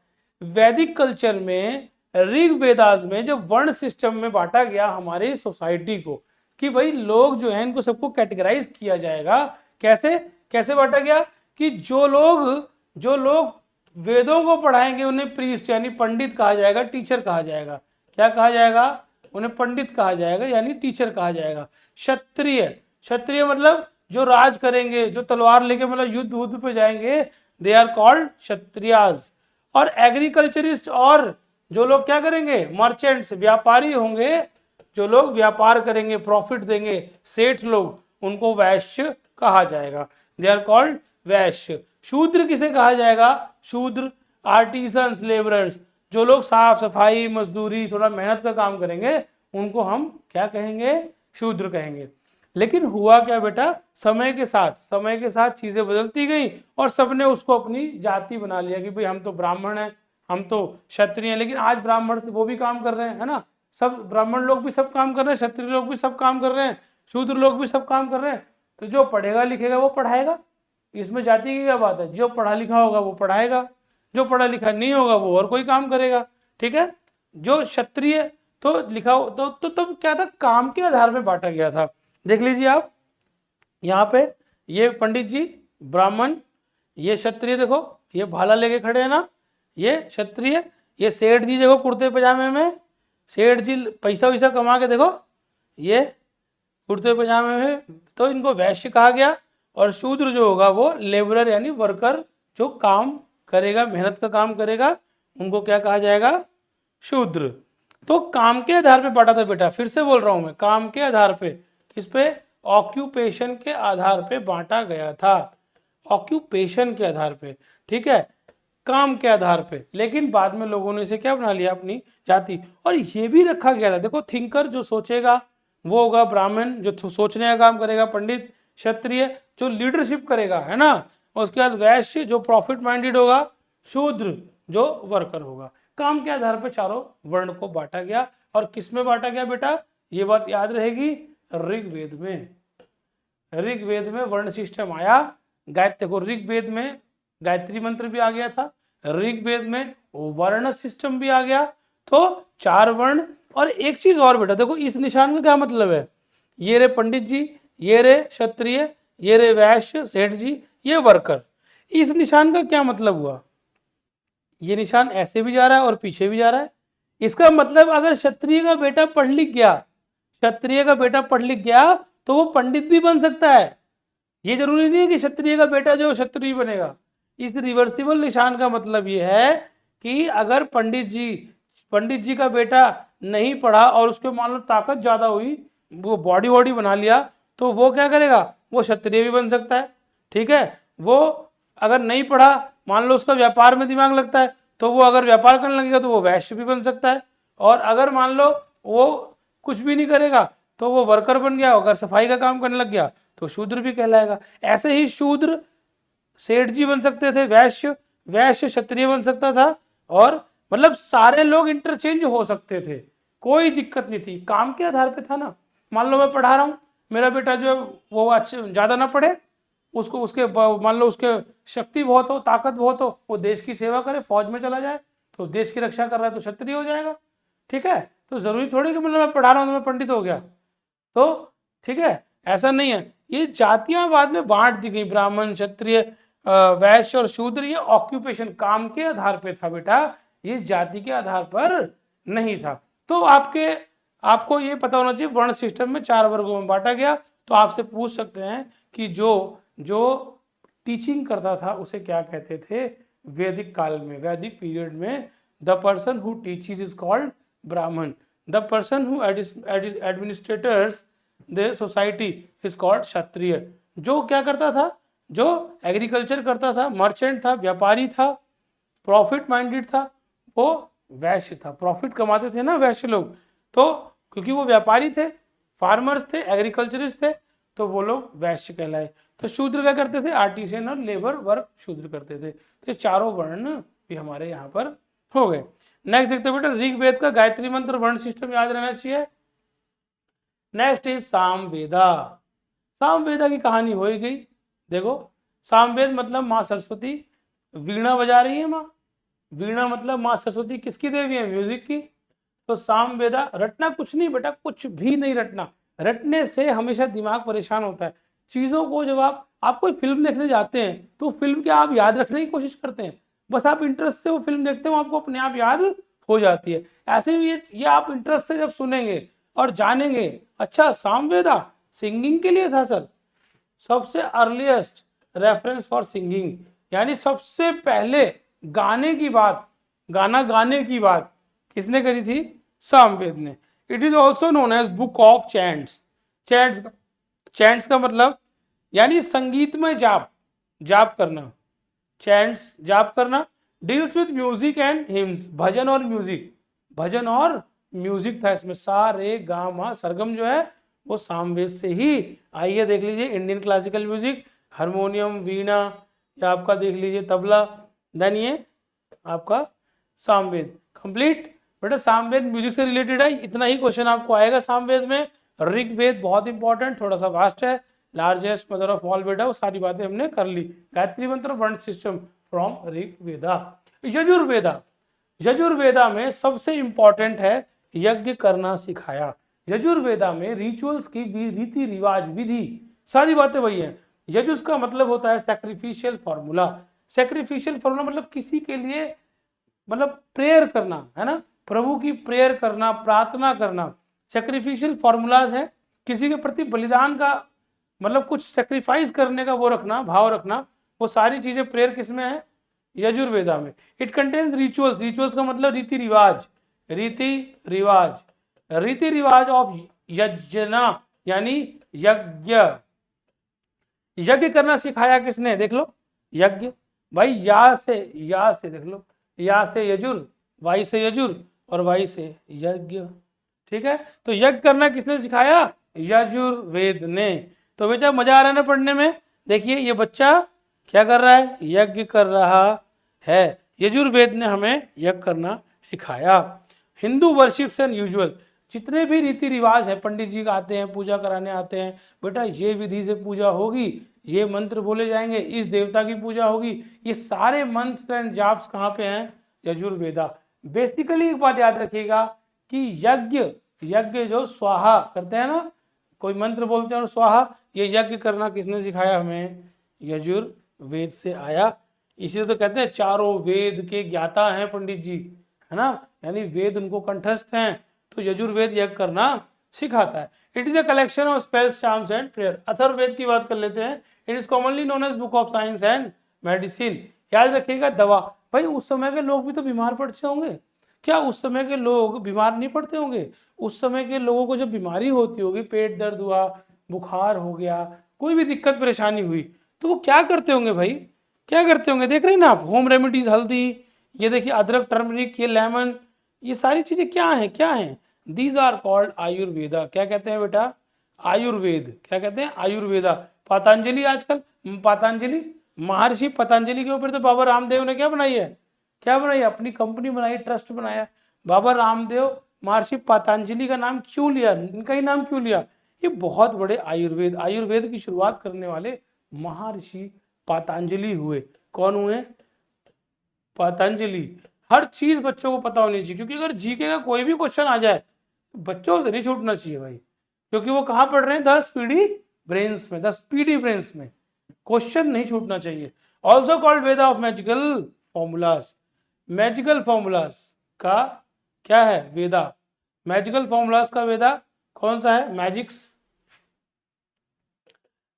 वैदिक कल्चर में, ऋग्वेदास में जब वर्ण सिस्टम में बांटा गया हमारी सोसाइटी को, कि भाई लोग जो है इनको सबको कैटेगराइज किया जाएगा, कैसे कैसे बांटा गया कि जो लोग वेदों को पढ़ाएंगे उन्हें प्रीस्ट यानी पंडित कहा जाएगा, टीचर कहा जाएगा। क्या कहा जाएगा, उन्हें पंडित कहा जाएगा यानी टीचर कहा जाएगा। क्षत्रिय, क्षत्रिय मतलब जो राज करेंगे, जो तलवार लेके मतलब युद्ध पे जाएंगे, दे आर कॉल्ड क्षत्रियाज। और एग्रीकल्चरिस्ट और जो लोग क्या करेंगे, मर्चेंट्स व्यापारी होंगे, जो लोग व्यापार करेंगे प्रॉफिट देंगे, सेठ लोग, उनको वैश्य कहा जाएगा, दे आर कॉल्ड वैश्य। शूद्र किसे कहा जाएगा, शूद्र आर्टिसंस लेबरर्स, जो लोग साफ सफाई मजदूरी थोड़ा मेहनत का काम करेंगे उनको हम क्या कहेंगे, शूद्र कहेंगे। लेकिन हुआ क्या बेटा, समय के साथ चीजें बदलती गई और सबने उसको अपनी जाति बना लिया कि भाई हम तो ब्राह्मण हैं, हम तो क्षत्रिय हैं। लेकिन आज ब्राह्मण से वो भी काम कर रहे हैं, है ना, सब ब्राह्मण लोग भी सब काम कर रहे हैं, क्षत्रिय लोग भी सब काम कर रहे हैं, शूद्र लोग भी सब काम कर रहे हैं। तो जो पढ़ेगा लिखेगा वो पढ़ाएगा, इसमें जाति की क्या बात है, जो पढ़ा लिखा होगा वो पढ़ाएगा, जो पढ़ा लिखा नहीं होगा वो और कोई काम करेगा। ठीक है, जो क्षत्रिय तो लिखा हो तो तब क्या था, काम के आधार पर बांटा गया था। देख लीजिए आप यहाँ पे, ये पंडित जी ब्राह्मण, ये क्षत्रिय, देखो ये भाला लेके खड़े हैं ना, ये क्षत्रिय, ये सेठ जी देखो कुर्ते पजामे में, सेठ जी पैसा वैसा कमा के देखो ये कुर्ते पजामे में, तो इनको वैश्य कहा गया। और शूद्र जो होगा वो लेबरर यानी वर्कर, जो काम करेगा, मेहनत का काम करेगा, उनको क्या कहा जाएगा, शूद्र। तो काम के आधार पे बांटा था बेटा, फिर से बोल रहा हूं मैं, काम के आधार पे, किस पे, ऑक्यूपेशन के आधार पे बांटा गया था, ऑक्यूपेशन के आधार पे। ठीक है, काम के आधार पे। लेकिन बाद में लोगों ने इसे क्या बना लिया, अपनी जाति। और ये भी रखा गया था, देखो थिंकर जो सोचेगा वो होगा ब्राह्मण, जो सोचने का काम करेगा पंडित, क्षत्रिय जो लीडरशिप करेगा, है ना, उसके बाद वैश्य जो प्रॉफिट माइंडेड होगा, शूद्र जो वर्कर होगा। काम के आधार पर चारों वर्ण को बांटा गया। और किस में बांटा गया बेटा, ये बात याद रहेगी, ऋग्वेद में। ऋग्वेद में वर्ण सिस्टम आया, देखो ऋग्वेद में गायत्री मंत्र भी आ गया था, ऋग्वेद में वर्ण सिस्टम भी आ गया। तो चार वर्ण। और एक चीज और बेटा, देखो इस निशान का क्या मतलब है, ये रे पंडित जी, ये रे क्षत्रिय, ये रे वैश्य सेठ जी, ये वर्कर। इस निशान का क्या मतलब हुआ, ये निशान ऐसे भी जा रहा है और पीछे भी जा रहा है। इसका मतलब अगर क्षत्रिय का बेटा पढ़ लिख गया, क्षत्रिय का बेटा पढ़ लिख गया तो वो पंडित भी बन सकता है। ये जरूरी नहीं है कि क्षत्रिय का बेटा जो क्षत्रिय बनेगा। इस रिवर्सिबल निशान का मतलब ये है कि अगर पंडित जी का बेटा नहीं पढ़ा और उसके मान लो ताकत ज्यादा हुई, वो बॉडी बना लिया, तो वो क्या करेगा, वो क्षत्रिय भी बन सकता है। ठीक है, वो अगर नहीं पढ़ा, मान लो उसका व्यापार में दिमाग लगता है, तो वो अगर व्यापार करने लगेगा तो वो वैश्य भी बन सकता है। और अगर मान लो वो कुछ भी नहीं करेगा तो वो वर्कर बन गया, अगर सफाई का काम करने लग गया तो शूद्र भी कहलाएगा। ऐसे ही शूद्र सेठ जी बन सकते थे, वैश्य क्षत्रिय बन सकता था, और मतलब सारे लोग इंटरचेंज हो सकते थे, कोई दिक्कत नहीं थी, काम के आधार पे था ना। मान लो मैं पढ़ा रहा हूँ, मेरा बेटा जो है वो अच्छे ज्यादा ना पढ़े, उसको उसके मान लो उसके शक्ति बहुत हो, ताकत बहुत हो, वो देश की सेवा करे, फौज में चला जाए तो देश की रक्षा कर रहा है तो क्षत्रिय हो जाएगा। ठीक है, तो जरूरी थोड़ी कि मतलब मैं पढ़ा रहा हूँ तो मैं पंडित हो गया, तो ठीक है, ऐसा नहीं है। ये जातियां बाद में बांट दी गई, ब्राह्मण क्षत्रिय वैश्य और शूद्र, ये ऑक्यूपेशन काम के आधार पे था बेटा, ये जाति के आधार पर नहीं था। तो आपको ये पता होना चाहिए वर्ण सिस्टम में 4 वर्गों में बांटा गया। तो आपसे पूछ सकते हैं कि जो टीचिंग करता था उसे क्या कहते थे वैदिक काल में, वैदिक पीरियड में? The person who teaches is called Brahmin, the person who administrators the society is called Kshatriya. जो क्या करता था, जो एग्रीकल्चर करता था, मर्चेंट था, व्यापारी था, प्रॉफिट माइंडेड था, वो वैश्य था। प्रॉफिट कमाते थे ना वैश्य लोग, तो क्योंकि वो व्यापारी थे, फार्मर्स थे, एग्रीकल्चरिस्ट थे, तो वो लोग वैश्य कहलाए। तो शूद्र क्या करते थे? आर्टिसन और लेबर वर्क शूद्र करते थे। तो ये चारों वर्ण भी हमारे यहाँ पर हो गए। नेक्स्ट देखते हैं बेटा, ऋग्वेद का गायत्री मंत्र वर्ण सिस्टम याद रहना चाहिए। Next is Samaveda. सामवेदा की कहानी हो ही गई। देखो, सामवेद मतलब माँ सरस्वती वीणा बजा रही है। माँ वीणा मतलब माँ सरस्वती किसकी देवी है? म्यूजिक की। तो सामवेदा रटना कुछ नहीं बेटा, कुछ भी नहीं रटना। रटने से हमेशा दिमाग परेशान होता है। चीजों को जब आप कोई फिल्म देखने जाते हैं तो फिल्म क्या आप याद रखने की कोशिश करते हैं? बस आप इंटरेस्ट से वो फिल्म देखते हो, आपको अपने आप याद हो जाती है। ऐसे भी ये आप इंटरेस्ट से जब सुनेंगे और जानेंगे, अच्छा सामवेदा सिंगिंग के लिए था सर। सबसे अर्लीस्ट रेफरेंस फॉर सिंगिंग, यानी सबसे पहले गाने की बात, गाना गाने की बात किसने करी थी? सामवेद ने। It is also known as book of chants. Chants का मतलब यानी संगीत में जाप, जाप करना, चैंट्स जाप करना। Deals with music and hymns, भजन और म्यूजिक, भजन और म्यूजिक था इसमें। सा रे गा मा, सरगम जो है वो सामवेद से ही आई है। देख लीजिए इंडियन क्लासिकल म्यूजिक, हारमोनियम, वीणा, या आपका देख लीजिए तबला, देन ये आपका सामवेद। कंप्लीट बेटा, सामवेद म्यूजिक से रिलेटेड है, इतना ही क्वेश्चन आपको आएगा सामवेद में। ऋग्वेद बहुत इंपॉर्टेंट, थोड़ा सा वास्ट है, लार्जेस्ट मदर ऑफ ऑल बेटा, वो सारी बातें हमने कर ली। गायत्री मंत्र वर्ण सिस्टम फ्रॉम ऋग्वेदा। यजुर्वेदा, यजुर्वेदा में सबसे इंपॉर्टेंट है यज्ञ करना सिखाया। यजुर्वेदा में रिचुअल्स की रीति रिवाज, विधि, सारी बातें वही है। यजुष का मतलब होता है सैक्रिफिशियल फॉर्मूला। सैक्रिफिशियल फॉर्मूला मतलब किसी के लिए, मतलब प्रेयर करना है ना, प्रभु की प्रेयर करना, प्रार्थना करना। सैक्रिफिशियल फॉर्मूलाज है, किसी के प्रति बलिदान का मतलब कुछ सेक्रीफाइस करने का वो रखना, भाव रखना, वो सारी चीजें प्रेयर किसमें है? यजुर्वेदा में। इट कंटेन्स रिचुअल्स, रिचुअल्स का मतलब रीति रिवाज, रीति रिवाज, रीति रिवाज ऑफ यज्ञना, यानी यज्ञ। यज्ञ करना सिखाया किसने? देख लो, यज्ञ भाई या से देख लो, या से यजुर, वाई से यजुर और वाई से यज्ञ। ठीक है, तो यज्ञ करना किसने सिखाया? यजुर्वेद ने। तो बेटा मजा आ रहा है ना पढ़ने में? देखिए ये बच्चा क्या कर रहा है? यज्ञ कर रहा है। यजुर्वेद ने हमें यज्ञ करना सिखाया। हिंदू वर्शिप्स एंड यूजुअल, जितने भी रीति रिवाज है, पंडित जी आते हैं, पूजा कराने आते हैं, बेटा ये विधि से पूजा होगी, ये मंत्र बोले जाएंगे, इस देवता की पूजा होगी, ये सारे मंत्र एंड जाप्स कहाँ पे हैं? यजुर्वेदा। बेसिकली एक बात याद रखिएगा कि यज्ञ जो स्वाहा करते हैं ना, कोई मंत्र बोलते हैं और स्वाहा, ये यज्ञ करना किसने सिखाया हमें? यजुर्वेद से आया। इसलिए तो कहते हैं चारों वेद के ज्ञाता हैं पंडित जी, है ना, यानी वेद उनको कंठस्थ हैं, तो यजुर्वेद यज्ञ करना सिखाता है। It is a collection of spells, charms and prayer. Atharvaveda की बात कर लेते हैं। It is commonly known as book of science and medicine. याद रखिएगा दवा, भाई उस समय के लोग भी तो बीमार पड़ते होंगे, क्या उस समय के लोग बीमार नहीं पड़ते होंगे? उस समय के लोगों को जब बीमारी होती होगी, पेट दर्द हुआ, बुखार हो गया, कोई भी दिक्कत परेशानी हुई, तो वो क्या करते होंगे भाई? क्या करते होंगे? देख रहे हैं ना आप, होम रेमेडीज, हल्दी, ये देखिए अदरक, टर्मरिक, ये लेमन, ये सारी चीजें क्या हैं? क्या हैं? These are called Ayurveda. क्या कहते हैं बेटा? आयुर्वेद। क्या कहते हैं? आयुर्वेदा। पतंजलि, आजकल पतंजलि, महर्षि पतंजलि के ऊपर तो बाबा रामदेव ने क्या बनाई है? क्या बनाई? अपनी कंपनी बनाई, ट्रस्ट बनाया। बाबा रामदेव महर्षि पतंजलि का नाम क्यों लिया? इनका ही नाम क्यों लिया? ये बहुत बड़े आयुर्वेद की शुरुआत करने वाले महर्षि पतंजलि हुए। कौन हुए? पतंजलि। हर चीज बच्चों को पता होनी चाहिए, क्योंकि अगर जीके का कोई भी क्वेश्चन आ जाए बच्चों से नहीं छूटना चाहिए भाई, क्योंकि वो कहाँ पढ़ रहे हैं? 10 पीडी ब्रेन्स में, 10 पीडी ब्रेन्स में क्वेश्चन नहीं छूटना चाहिए। Also called Veda of magical formulas. Magical formulas का क्या है? वेदा। मैजिकल फॉर्मूलाज का वेदा कौन सा है?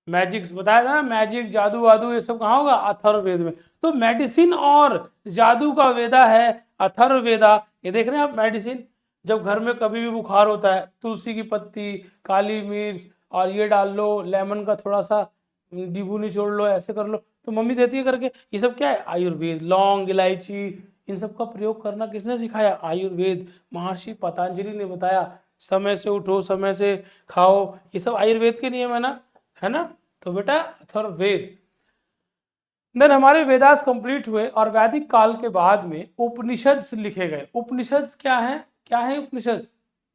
मैजिक्स बताया था ना, मैजिक जादू वादू ये सब कहाँ होगा? अथर्ववेद में। तो मेडिसिन और जादू का वेदा है अथर्ववेदा। ये देख रहे हैं आप, मेडिसिन जब घर में कभी भी बुखार होता है, तुलसी की पत्ती, काली मिर्च और ये डाल लो, लेमन का थोड़ा सा नींबू निचोड़ लो, ऐसे कर लो, तो मम्मी देती है करके। ये सब क्या है? आयुर्वेद। लौंग, इलायची, इन सब का प्रयोग करना किसने सिखाया? आयुर्वेद। महर्षि पतंजलि ने बताया, समय से उठो, समय से खाओ, ये सब आयुर्वेद के नियम है ना। तो बेटा अथर्ववेद। देन हमारे वेदास कंप्लीट हुए और वैदिक काल के बाद में उपनिषद लिखे गए। उपनिषद क्या है? क्या है उपनिषद?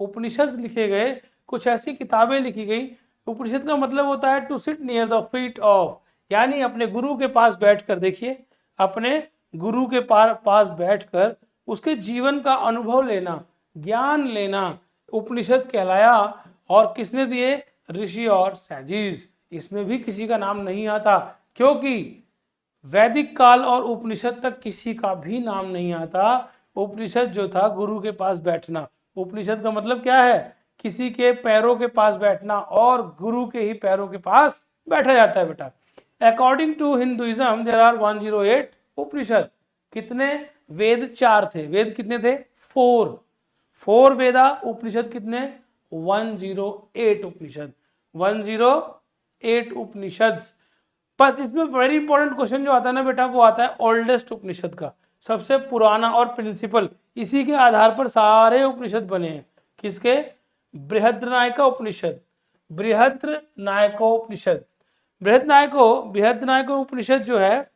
उपनिषद लिखे गए, कुछ ऐसी किताबें लिखी गई। उपनिषद का मतलब होता है to sit near the feet of, यानी अपने गुरु के पास बैठकर, देखिए, अपने गुरु के पास बैठकर उसके जीवन का अनुभव लेना, ज्ञान लेना, उपनिषद कहलाया। और किसने दिए? ऋषि और सैजीज। इसमें भी किसी का नाम नहीं आता, क्योंकि वैदिक काल और उपनिषद तक किसी का भी नाम नहीं आता। उपनिषद जो था, गुरु के पास बैठना। उपनिषद का मतलब क्या है? किसी के पैरों के पास बैठना, और गुरु के ही पैरों के पास बैठा जाता है बेटा। According to Hinduism there are 108 Upanishad. कितने वेद? 4 थे। वेद कितने थे? 4 वेदा। उपनिषद कितने? 108 उपनिषद। 108 उपनिषद। बस इसमें वेरी इंपॉर्टेंट क्वेश्चन जो आता है ना बेटा, वो आता है ओल्डेस्ट उपनिषद का, सबसे पुराना और प्रिंसिपल। इसी के आधार पर सारे उपनिषद बने हैं। किसके? बृहद्रनायका उपनिषद। बृहद्रनायकोपनिषद। बृहद्रनायको उपनिषद जो है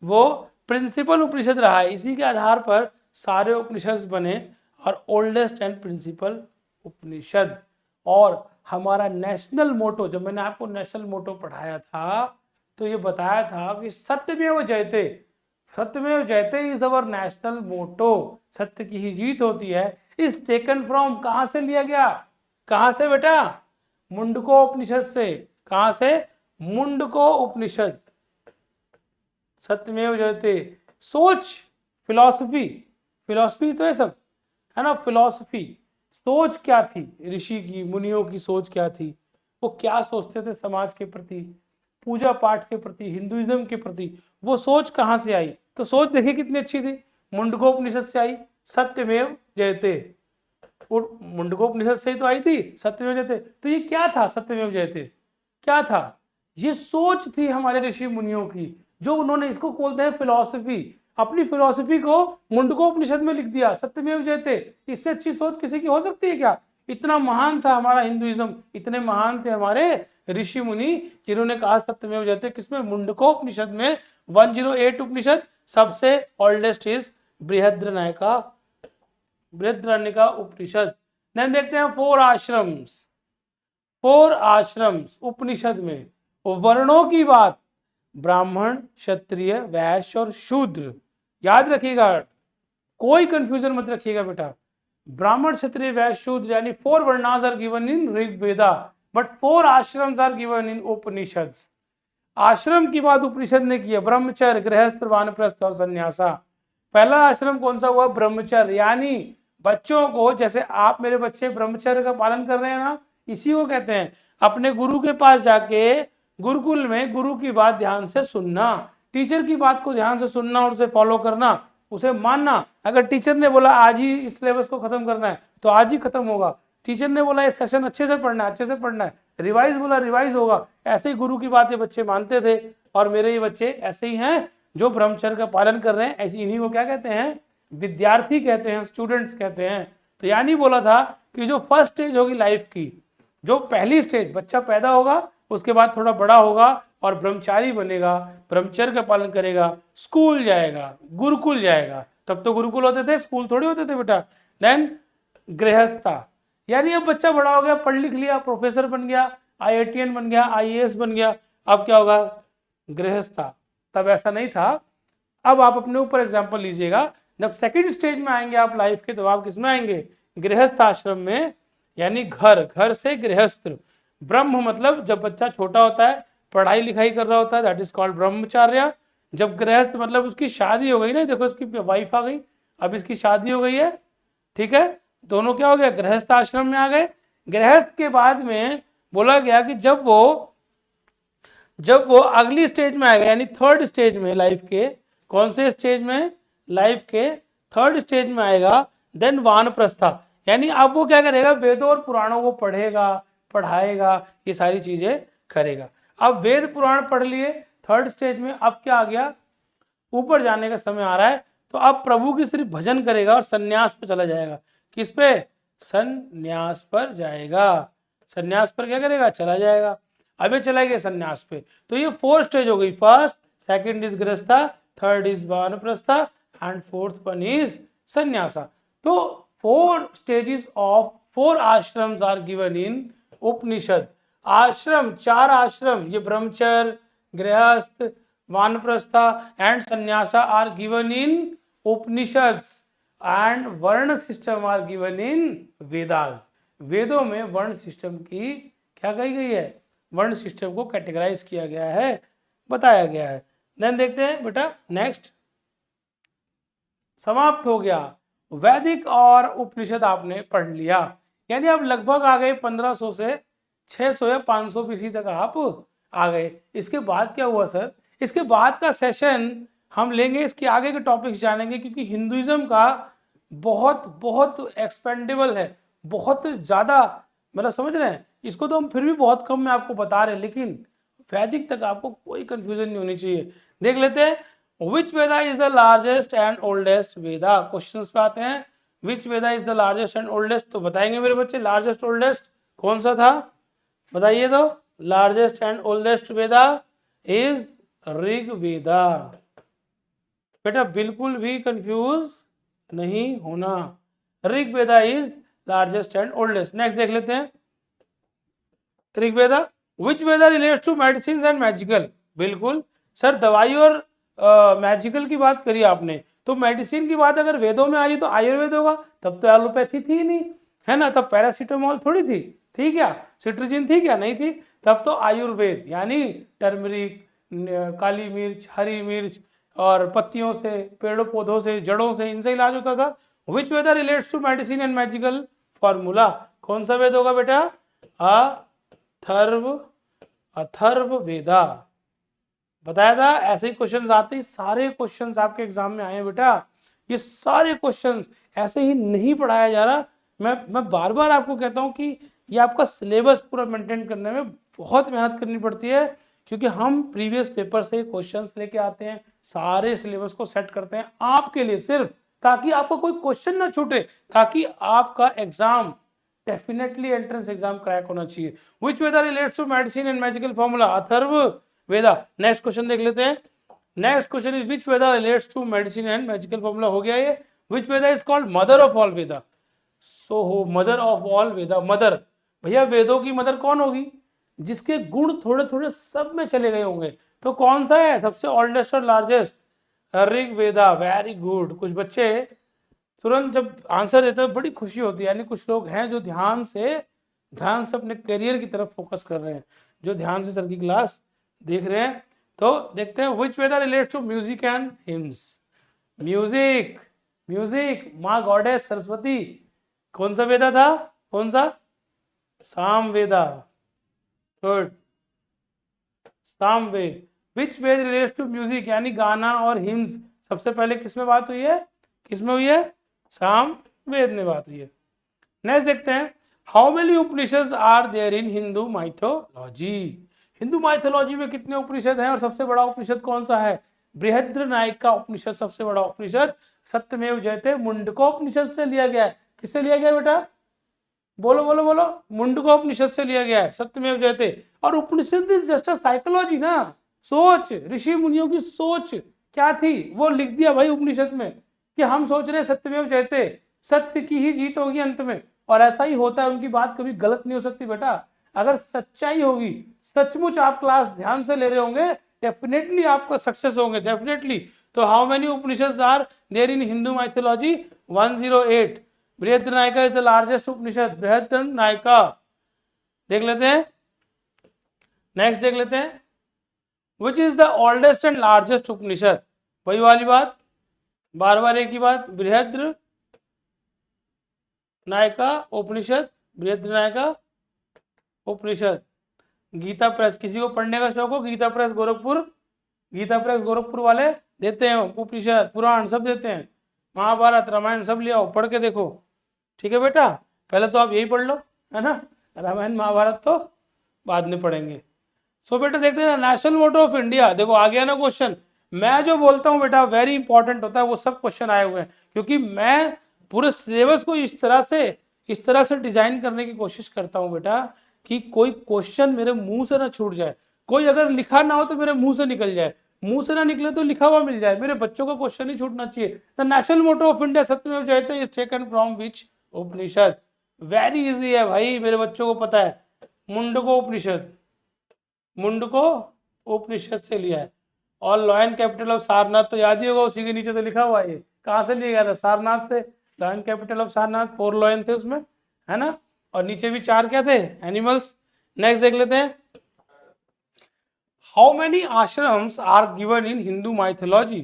वो प्रिंसिपल उपनिषद रहा है। इसी के आधार पर सारे उपनिषद बने, और ओल्डेस्ट एंड प्रिंसिपल उपनिषद। और हमारा नेशनल मोटो, जब मैंने आपको नेशनल मोटो पढ़ाया था तो ये बताया था कि सत्यमेव जयते, सत्यमेव जयते इज अवर नेशनल मोटो। सत्य की ही जीत होती है। इज टेकन फ्रॉम, कहां से लिया गया? कहां से बेटा? मुंडको उपनिषद से। कहां से? मुंडको उपनिषद। सत्यमेव जयते, सोच, फिलॉसफी, फिलॉसफी तो है सब, है ना। फिलॉसफी, सोच क्या थी ऋषि की, मुनियों की सोच क्या थी? वो क्या सोचते थे समाज के प्रति, पूजा पाठ के प्रति, हिंदुइज्म के प्रति? वो सोच कहां से आई? तो सोच देखिए कितनी अच्छी थी, मुंडकोपनिषद से आई। सत्यमेव जयते, और मुंडकोपनिषद से ही तो आई थी सत्यमेव जयते। तो ये क्या था सत्यमेव जयते? क्या था? ये सोच थी हमारे ऋषि मुनियों की, जो उन्होंने, इसको बोलते हैं फिलॉसफी। अपनी फिलॉसफी को मुंडकोपनिषद में लिख दिया, सत्यमेव जयते। इससे अच्छी सोच किसी की हो सकती है क्या? इतना महान था हमारा हिंदुइज्म, इतने महान थे हमारे ऋषि मुनि, जिन्होंने कहा सत्यमेव जयते। किसमें? मुंडकोपनिषद में। 108 उपनिषद। सबसे ओल्डेस्ट इज बृहद्रनायका उपनिषद। देन देखते हैं 4 आश्रम्स। 4 आश्रम्स उपनिषद में वर्णों की बात, ब्राह्मण, क्षत्रिय, वैश्य और शूद्र। याद रखिएगा, कोई कंफ्यूजन मत रखिएगा बेटा। ब्राह्मण, क्षत्रिय, वैश्य, शूद्र, यानी 4 varnas are given in Rigveda, but 4 ashrams are given in Upanishad. आश्रम की बात उपनिषद ने की है, ब्रह्मचर्य, गृहस्थ, वानप्रस्थ और संन्यासा। पहला आश्रम कौन सा हुआ? ब्रह्मचर्य। यानी बच्चों को, जैसे आप मेरे बच्चे ब्रह्मचर्य का पालन कर रहे हैं ना, इसी को कहते हैं अपने गुरु के पास जाके गुरुकुल में गुरु की बात ध्यान से सुनना, टीचर की बात को ध्यान से सुनना और उसे फॉलो करना, उसे मानना। अगर टीचर ने बोला आज ही इस सिलेबस को खत्म करना है तो आज ही खत्म होगा। टीचर ने बोला ये सेशन अच्छे से पढ़ना है, अच्छे से पढ़ना है, रिवाइज बोला रिवाइज होगा। ऐसे ही गुरु की बात ये बच्चे मानते थे, और मेरे ये बच्चे ऐसे ही हैं जो ब्रह्मचर्य का पालन कर रहे हैं। ऐसे इन्हीं को क्या कहते हैं? विद्यार्थी कहते हैं, स्टूडेंट्स कहते हैं। तो यानी बोला था कि जो फर्स्ट स्टेज होगी लाइफ की, जो पहली स्टेज, बच्चा पैदा होगा, उसके बाद थोड़ा बड़ा होगा और ब्रह्मचारी बनेगा, ब्रह्मचर्य का पालन करेगा, स्कूल जाएगा, गुरुकुल जाएगा। तब तो गुरुकुल होते थे, स्कूल थोड़ी होते थे बेटा। देन गृहस्था, यानी अब बच्चा बड़ा हो गया, पढ़ लिख लिया, प्रोफेसर बन गया, IITN बन गया, IAS बन गया, अब क्या होगा? गृहस्था। तब ऐसा नहीं था। अब आप अपने ऊपर एग्जाम्पल लीजिएगा, जब सेकंड स्टेज में आएंगे आप लाइफ के, तो आप किसमें आएंगे? गृहस्थ आश्रम में, यानी घर से गृहस्थ। ब्रह्म मतलब जब बच्चा छोटा होता है, पढ़ाई लिखाई कर रहा होता है, दैट इज कॉल्ड ब्रह्मचार्य। जब गृहस्थ मतलब उसकी शादी हो गई ना, देखो इसकी वाइफ आ गई, अब इसकी शादी हो गई है, ठीक है, दोनों क्या हो गया, गृहस्थ आश्रम में आ गए। गृहस्थ के बाद में बोला गया कि जब वो अगली स्टेज में आएगा, यानी थर्ड स्टेज में लाइफ के, कौन से स्टेज में, लाइफ के थर्ड स्टेज में आएगा, देन वानप्रस्था, यानी अब वो क्या करेगा, वेदों और पुराणों को पढ़ेगा, पढ़ाएगा, ये सारी चीजें करेगा। अब वेद पुराण पढ़ लिए थर्ड स्टेज में, अब क्या आ गया, ऊपर जाने का समय आ रहा है। तो अब प्रभु की सिर्फ भजन करेगा और सन्यास पे चला जाएगा। किस पे, सन्यास पर जाएगा, सन्यास पर क्या करेगा, चला जाएगा। अबे चला गया सन्यास पे। तो ये 4 स्टेज हो गई, first, second is grihastha, third is vanaprastha and fourth one is sannyasa. तो 4 stages of 4 ashrams are given in Upanishad. Ashram, 4 ashram, ये brahmacharya, grihastha, vanaprastha and sannyasa are given in Upanishads and varna system are given in Vedas. वेदों में वर्ण सिस्टम की क्या कही गई है, वर्ण सिस्टम को कैटेगराइज किया गया है, बताया गया है। देन देखते हैं बेटा नेक्स्ट, समाप्त हो गया वैदिक और उपनिषद आपने पढ़ लिया, यानी अब लगभग आ गए 1500 से 600 या 500 BC तक आप आ गए। इसके बाद क्या हुआ सर, इसके बाद का सेशन हम लेंगे, इसके आगे के टॉपिक्स जानेंगे, क्योंकि हिंदुइज्म का बहुत बहुत एक्सपेंडेबल है, बहुत ज़्यादा, मतलब समझ रहे हैं, इसको तो हम फिर भी बहुत कम में आपको बता रहे हैं, लेकिन वैदिक तक आपको कोई कंफ्यूजन नहीं होनी चाहिए। देख लेते हैं, which Veda is the largest and oldest Veda. Questions पे आते हैं, which Veda is the largest and oldest, तो बताएंगे मेरे बच्चे लार्जेस्ट ओल्डेस्ट कौन सा था, बताइए तो। Largest and oldest Veda is Rigveda. बेटा बिल्कुल भी कंफ्यूज नहीं होना, Rigveda is largest and oldest. Next देख लेते हैं, Rigveda, which Veda relates to medicine and magical. बिल्कुल सर, दवाई और मैजिकल की बात करी आपने, तो मेडिसिन की बात अगर वेदों में आ रही तो आयुर्वेद होगा, तब तो एलोपैथी थी ही नहीं, है ना, तब पैरासीटामोल थोड़ी थी क्या, सिट्रिजिन थी क्या, नहीं थी, तब तो आयुर्वेद, यानी टर्मरिक, काली मिर्च, हरी मिर्च और पत्तियों से, पेड़ों पौधों से, जड़ों से, इनसे इलाज होता था। Which Veda relates to medicine and magical formula, कौन सा वेद होगा बेटा, अथर्व वेदा, बताया था। ऐसे ही क्वेश्चंस आते ही, सारे क्वेश्चंस आपके एग्जाम में आए हैं बेटा, ये सारे क्वेश्चंस ऐसे ही नहीं पढ़ाया जा रहा। मैं बार बार आपको कहता हूं कि ये आपका सिलेबस पूरा मेंटेन करने में बहुत मेहनत करनी पड़ती है, क्योंकि हम प्रीवियस पेपर से क्वेश्चंस लेके आते हैं, सारे सिलेबस को सेट करते हैं आपके लिए, सिर्फ ताकि आपका कोई क्वेश्चन ना छूटे, ताकि आपका exam definitely entrance exam crack होना चाहिए। Which Veda relates to medicine and magical formula, Atharva Veda. Next question देख लेते हैं, next question is which Veda relates to medicine and magical formula, हो गया ये। Which Veda is called mother of all Veda, so हो mother of all Veda. Mother, भैया वेदों की मदर कौन होगी, जिसके गुण थोड़े थोड़े सब में चले गए होंगे, तो कौन सा है सबसे ओल्डेस्ट और लार्जेस्ट, ऋग वेदा। वेरी गुड, कुछ बच्चे तुरंत जब आंसर देते हैं बड़ी खुशी होती है, यानी कुछ लोग हैं जो ध्यान से अपने करियर की तरफ फोकस कर रहे हैं, जो ध्यान से सर की क्लास देख रहे हैं। तो देखते हैं, which Veda relates to music and hymns. Music माँ गॉडेस सरस्वती, कौन सा वेदा था, कौन सा, साम वेदा। गुड, साम वेद। विच वेद रिलेट्स टू म्यूजिक, यानी गाना और हिम्स, सबसे पहले किसमें बात हुई है, किसमें हुई है, साम वेद में बात हुई है। नेक्स्ट देखते हैं, how many Upanishad are there in Hindu mythology. Hindu mythology में कितने उपनिषद हैं और सबसे बड़ा उपनिषद कौन सा है, बृहद्रनायिका उपनिषद सबसे बड़ा उपनिषद। सत्यमेव जयते मुंडकोपनिषद से लिया गया है। किससे लिया गया बेटा, बोलो बोलो बोलो, मुंडकोपनिषद से लिया गया है सत्यमेव जयते। और उपनिषद इज जस्ट अ साइकोलॉजी ना, सोच, ऋषि मुनियों की सोच क्या थी वो लिख दिया भाई उपनिषद में, कि हम सोच रहे सत्यमेव जयते, सत्य की ही जीत होगी अंत में, और ऐसा ही होता है, उनकी बात कभी गलत नहीं हो सकती बेटा। अगर सच्चाई होगी, सचमुच आप क्लास ध्यान से ले रहे होंगे, डेफिनेटली आपको सक्सेस होंगे, डेफिनेटली। तो how many Upanishad are there in Hindu mythology, 108। Brihadaranyaka is the largest Upanishad, Brihadaranyaka. देख लेते हैं, नेक्स्ट देख लेते हैं, which is the oldest and largest Upanishad. वही वाली बात, बार बार एक ही बात, बृहद्र नायका उपनिषद, बृहन्नायका उपनिषद। गीता प्रेस, किसी को पढ़ने का शौक हो, गीता प्रेस गोरखपुर, गीता प्रेस गोरखपुर वाले देते हैं उपनिषद पुराण सब देते हैं, महाभारत रामायण सब ले आओ पढ़ के देखो। ठीक है बेटा, पहले तो आप यही पढ़ लो, है ना, रामायण महाभारत तो बाद में पढ़ेंगे। सो बेटा देखते हैं नेशनल मोटो ऑफ इंडिया, देखो आ गया ना क्वेश्चन। मैं जो बोलता हूँ बेटा वेरी इंपॉर्टेंट होता है, वो सब क्वेश्चन आए हुए हैं, क्योंकि मैं पूरे सिलेबस को इस तरह से डिजाइन करने की कोशिश करता हूँ बेटा कि कोई क्वेश्चन मेरे मुंह से ना छूट जाए, कोई अगर लिखा ना हो तो मेरे मुंह से निकल जाए, मुंह से ना निकले तो लिखा हुआ मिल जाए, मेरे बच्चों का क्वेश्चन ही छूटना चाहिए। The national motto of India Satyameva Jayate is taken from which Upanishad. Very easy है भाई, मेरे बच्चों को पता है, मुंडको उपनिषद, मुंडको उपनिषद से लिया है। और लॉयन कैपिटल ऑफ सारनाथ तो याद ही होगा, उसी के नीचे तो लिखा हुआ है, ये कहाँ से लिया गया था, सारनाथ से। Lion capital of Sarnath, 4 lion थे उसमें, है ना, और नीचे भी 4 क्या थे, एनिमल्स। नेक्स्ट देख लेते हैं, how many ashrams are given in Hindu mythology.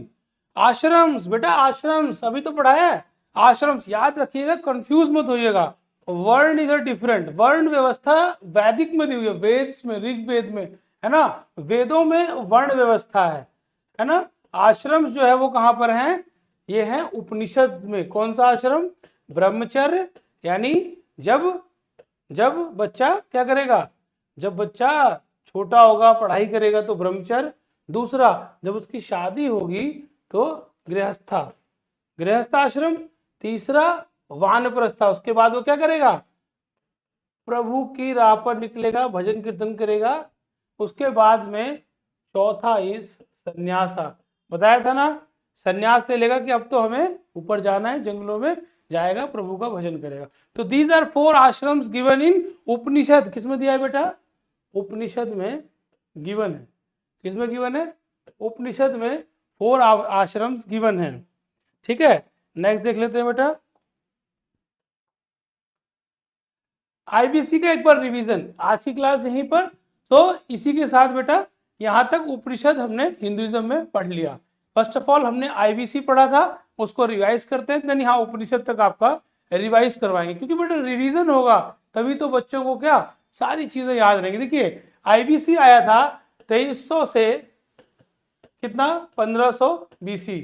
Ashrams बेटा, आश्रम्स अभी तो पढ़ा है, आश्रम्स याद रखिएगा, कंफ्यूज मत होइएगा। वर्ण इज अ डिफरेंट, वर्ण व्यवस्था वैदिक में दी हुई है, वेद्स में, ऋग्वेद में, है ना, वेदों में वर्ण व्यवस्था है ना। आश्रम जो है वो कहां पर है, ये है उपनिषद में। कौन सा आश्रम, ब्रह्मचर्य, यानी जब बच्चा क्या करेगा, जब बच्चा छोटा होगा पढ़ाई करेगा तो ब्रह्मचर्य, दूसरा जब उसकी शादी होगी तो गृहस्थ आश्रम, तीसरा वानप्रस्थ, उसके बाद वो क्या करेगा, प्रभु की राह पर निकलेगा, भजन कीर्तन करेगा, उसके बाद में चौथा इज संन्यासा, बताया था ना, संन्यास ले लेगा कि अब तो हमें ऊपर जाना है, जंगलों में जाएगा, प्रभु का भजन करेगा। तो these are 4 ashrams given in Upanishad. किसमें दिया है बेटा, उपनिषद में गिवन है, किसमें गिवन है, उपनिषद में 4 आश्रम्स गिवन है। ठीक है, नेक्स्ट देख लेते हैं बेटा, आईबीसी का एक बार रिवीजन, आज की क्लास यहीं पर, तो इसी के साथ बेटा यहां तक उपनिषद हमने हिंदुइज्म में पढ़ लिया। फर्स्ट ऑफ ऑल हमने आईबीसी पढ़ा था, उसको रिवाइज करते हैं, देन यहाँ उपनिषद तक आपका रिवाइज करवाएंगे, क्योंकि बेटा रिवीजन होगा तभी तो बच्चों को क्या सारी चीजें याद रहेंगी। देखिए आईबीसी आया था 2300 से कितना, 1500 बीसी,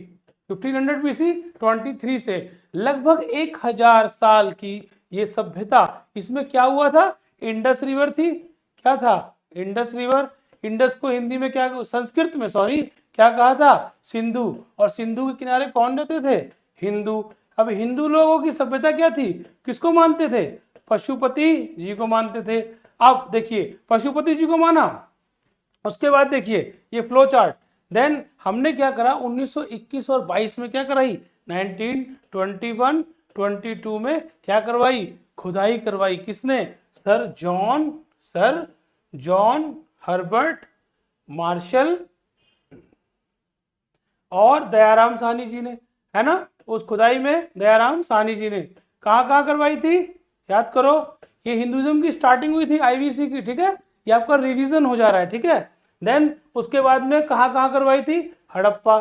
1500 बीसी 23 से, लगभग 1000 साल की ये सभ्यता। इसमें क्या हुआ था, इंडस रिवर थी, क्या था, इंडस रिवर, इंडस को हिंदी में क्या, संस्कृत में सॉरी क्या कहा था, सिंधु, और सिंधु के किनारे कौन रहते थे, हिंदू। अब हिंदू लोगों की सभ्यता क्या थी, किसको मानते थे, पशुपति जी को मानते थे। अब देखिए पशुपति जी को माना, उसके बाद देखिए ये फ्लो चार्ट, देन हमने क्या करा 1921 और 22 में क्या कराई, 1921 22 में क्या करवाई, खुदाई करवाई, किसने, सर जॉन हर्बर्ट मार्शल और दयाराम साहनी जी ने, है ना, उस खुदाई में दयाराम साहनी जी ने कहाँ करवाई थी, याद करो, ये हिंदुइज्म की स्टार्टिंग हुई थी आईबीसी की, ठीक है, ये आपका रिवीजन हो जा रहा है, ठीक है। देन उसके बाद में कहाँ करवाई थी, हड़प्पा,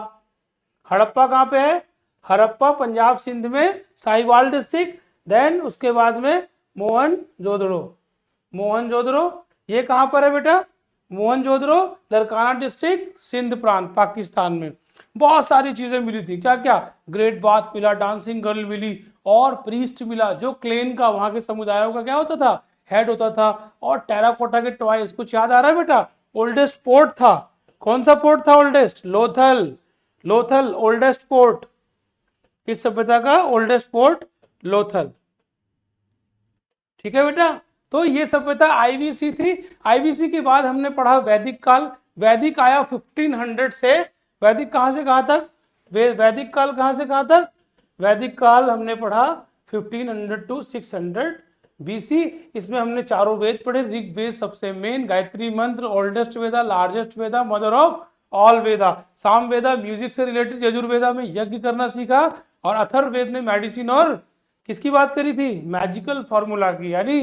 हड़प्पा कहाँ पे है, हड़प्पा पंजाब सिंध में साहिवाल डिस्ट्रिक्ट। देन उसके बाद में मोहनजोदड़ो, ये कहाँ पर है बेटा, मोहनजोदड़ो लरकाना डिस्ट्रिक्ट सिंध प्रांत पाकिस्तान में। बहुत सारी चीजें मिली थी, क्या क्या, ग्रेट बाथ मिला, डांसिंग गर्ल मिली, और प्रीस्ट मिला, जो क्लेन का वहां के समुदायों का क्या होता था, हेड होता था, और टेराकोटा के टॉयज, कुछ याद आ रहा है बेटा, ओल्डेस्ट पोर्ट था, कौन सा पोर्ट था ओल्डेस्ट, लोथल ओल्डेस्ट पोर्ट, इस सभ्यता का ओल्डेस्ट पोर्ट लोथल। ठीक है बेटा, तो ये सभ्यता आईबीसी थी। आईबीसी के बाद हमने पढ़ा वैदिक काल, वैदिक आया 1500 से, वैदिक कहां से कहां तक, वैदिक काल कहां से कहां तक, वैदिक काल हमने पढ़ा 1500 टू 600 बीसी। इसमें हमने चारों वेद पढ़े, ऋग्वेद सबसे main, Gayatri Mantra, oldest Veda, largest Veda, mother of all Veda, Sama Veda music से रिलेटेड, यजुर्वेदा में यज्ञ करना सीखा, और अथर्ववेद में मेडिसिन और किसकी बात करी थी, मैजिकल फॉर्मूला की, यानी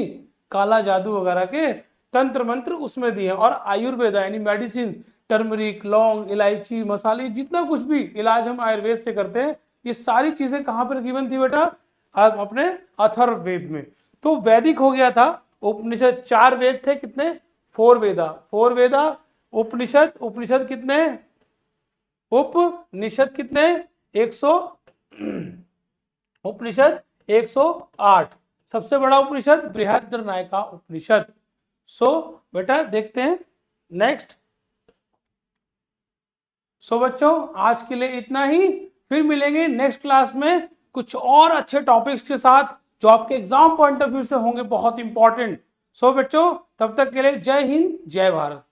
काला जादू वगैरह के तंत्र मंत्र उसमें दिए, और आयुर्वेदा यानी मेडिसिन, टर्मरिक, लौंग, इलायची, मसाले, जितना कुछ भी इलाज हम आयुर्वेद से करते हैं, ये सारी चीजें कहां पर गिवन थी बेटा, अपने अथर्ववेद में। तो वैदिक हो गया था, उपनिषद 4 वेद थे, कितने 4 वेदा, 4 वेदा, उपनिषद, उपनिषद कितने, उपनिषद कितने 100, उपनिषद 108, सबसे बड़ा उपनिषद बृहद्रनायका उपनिषद। सो बेटा देखते हैं नेक्स्ट। सो बच्चों आज के लिए इतना ही, फिर मिलेंगे नेक्स्ट क्लास में कुछ और अच्छे टॉपिक्स के साथ जो आपके एग्जाम पॉइंट ऑफ व्यू से होंगे बहुत इंपॉर्टेंट। सो बच्चों तब तक के लिए जय हिंद जय भारत।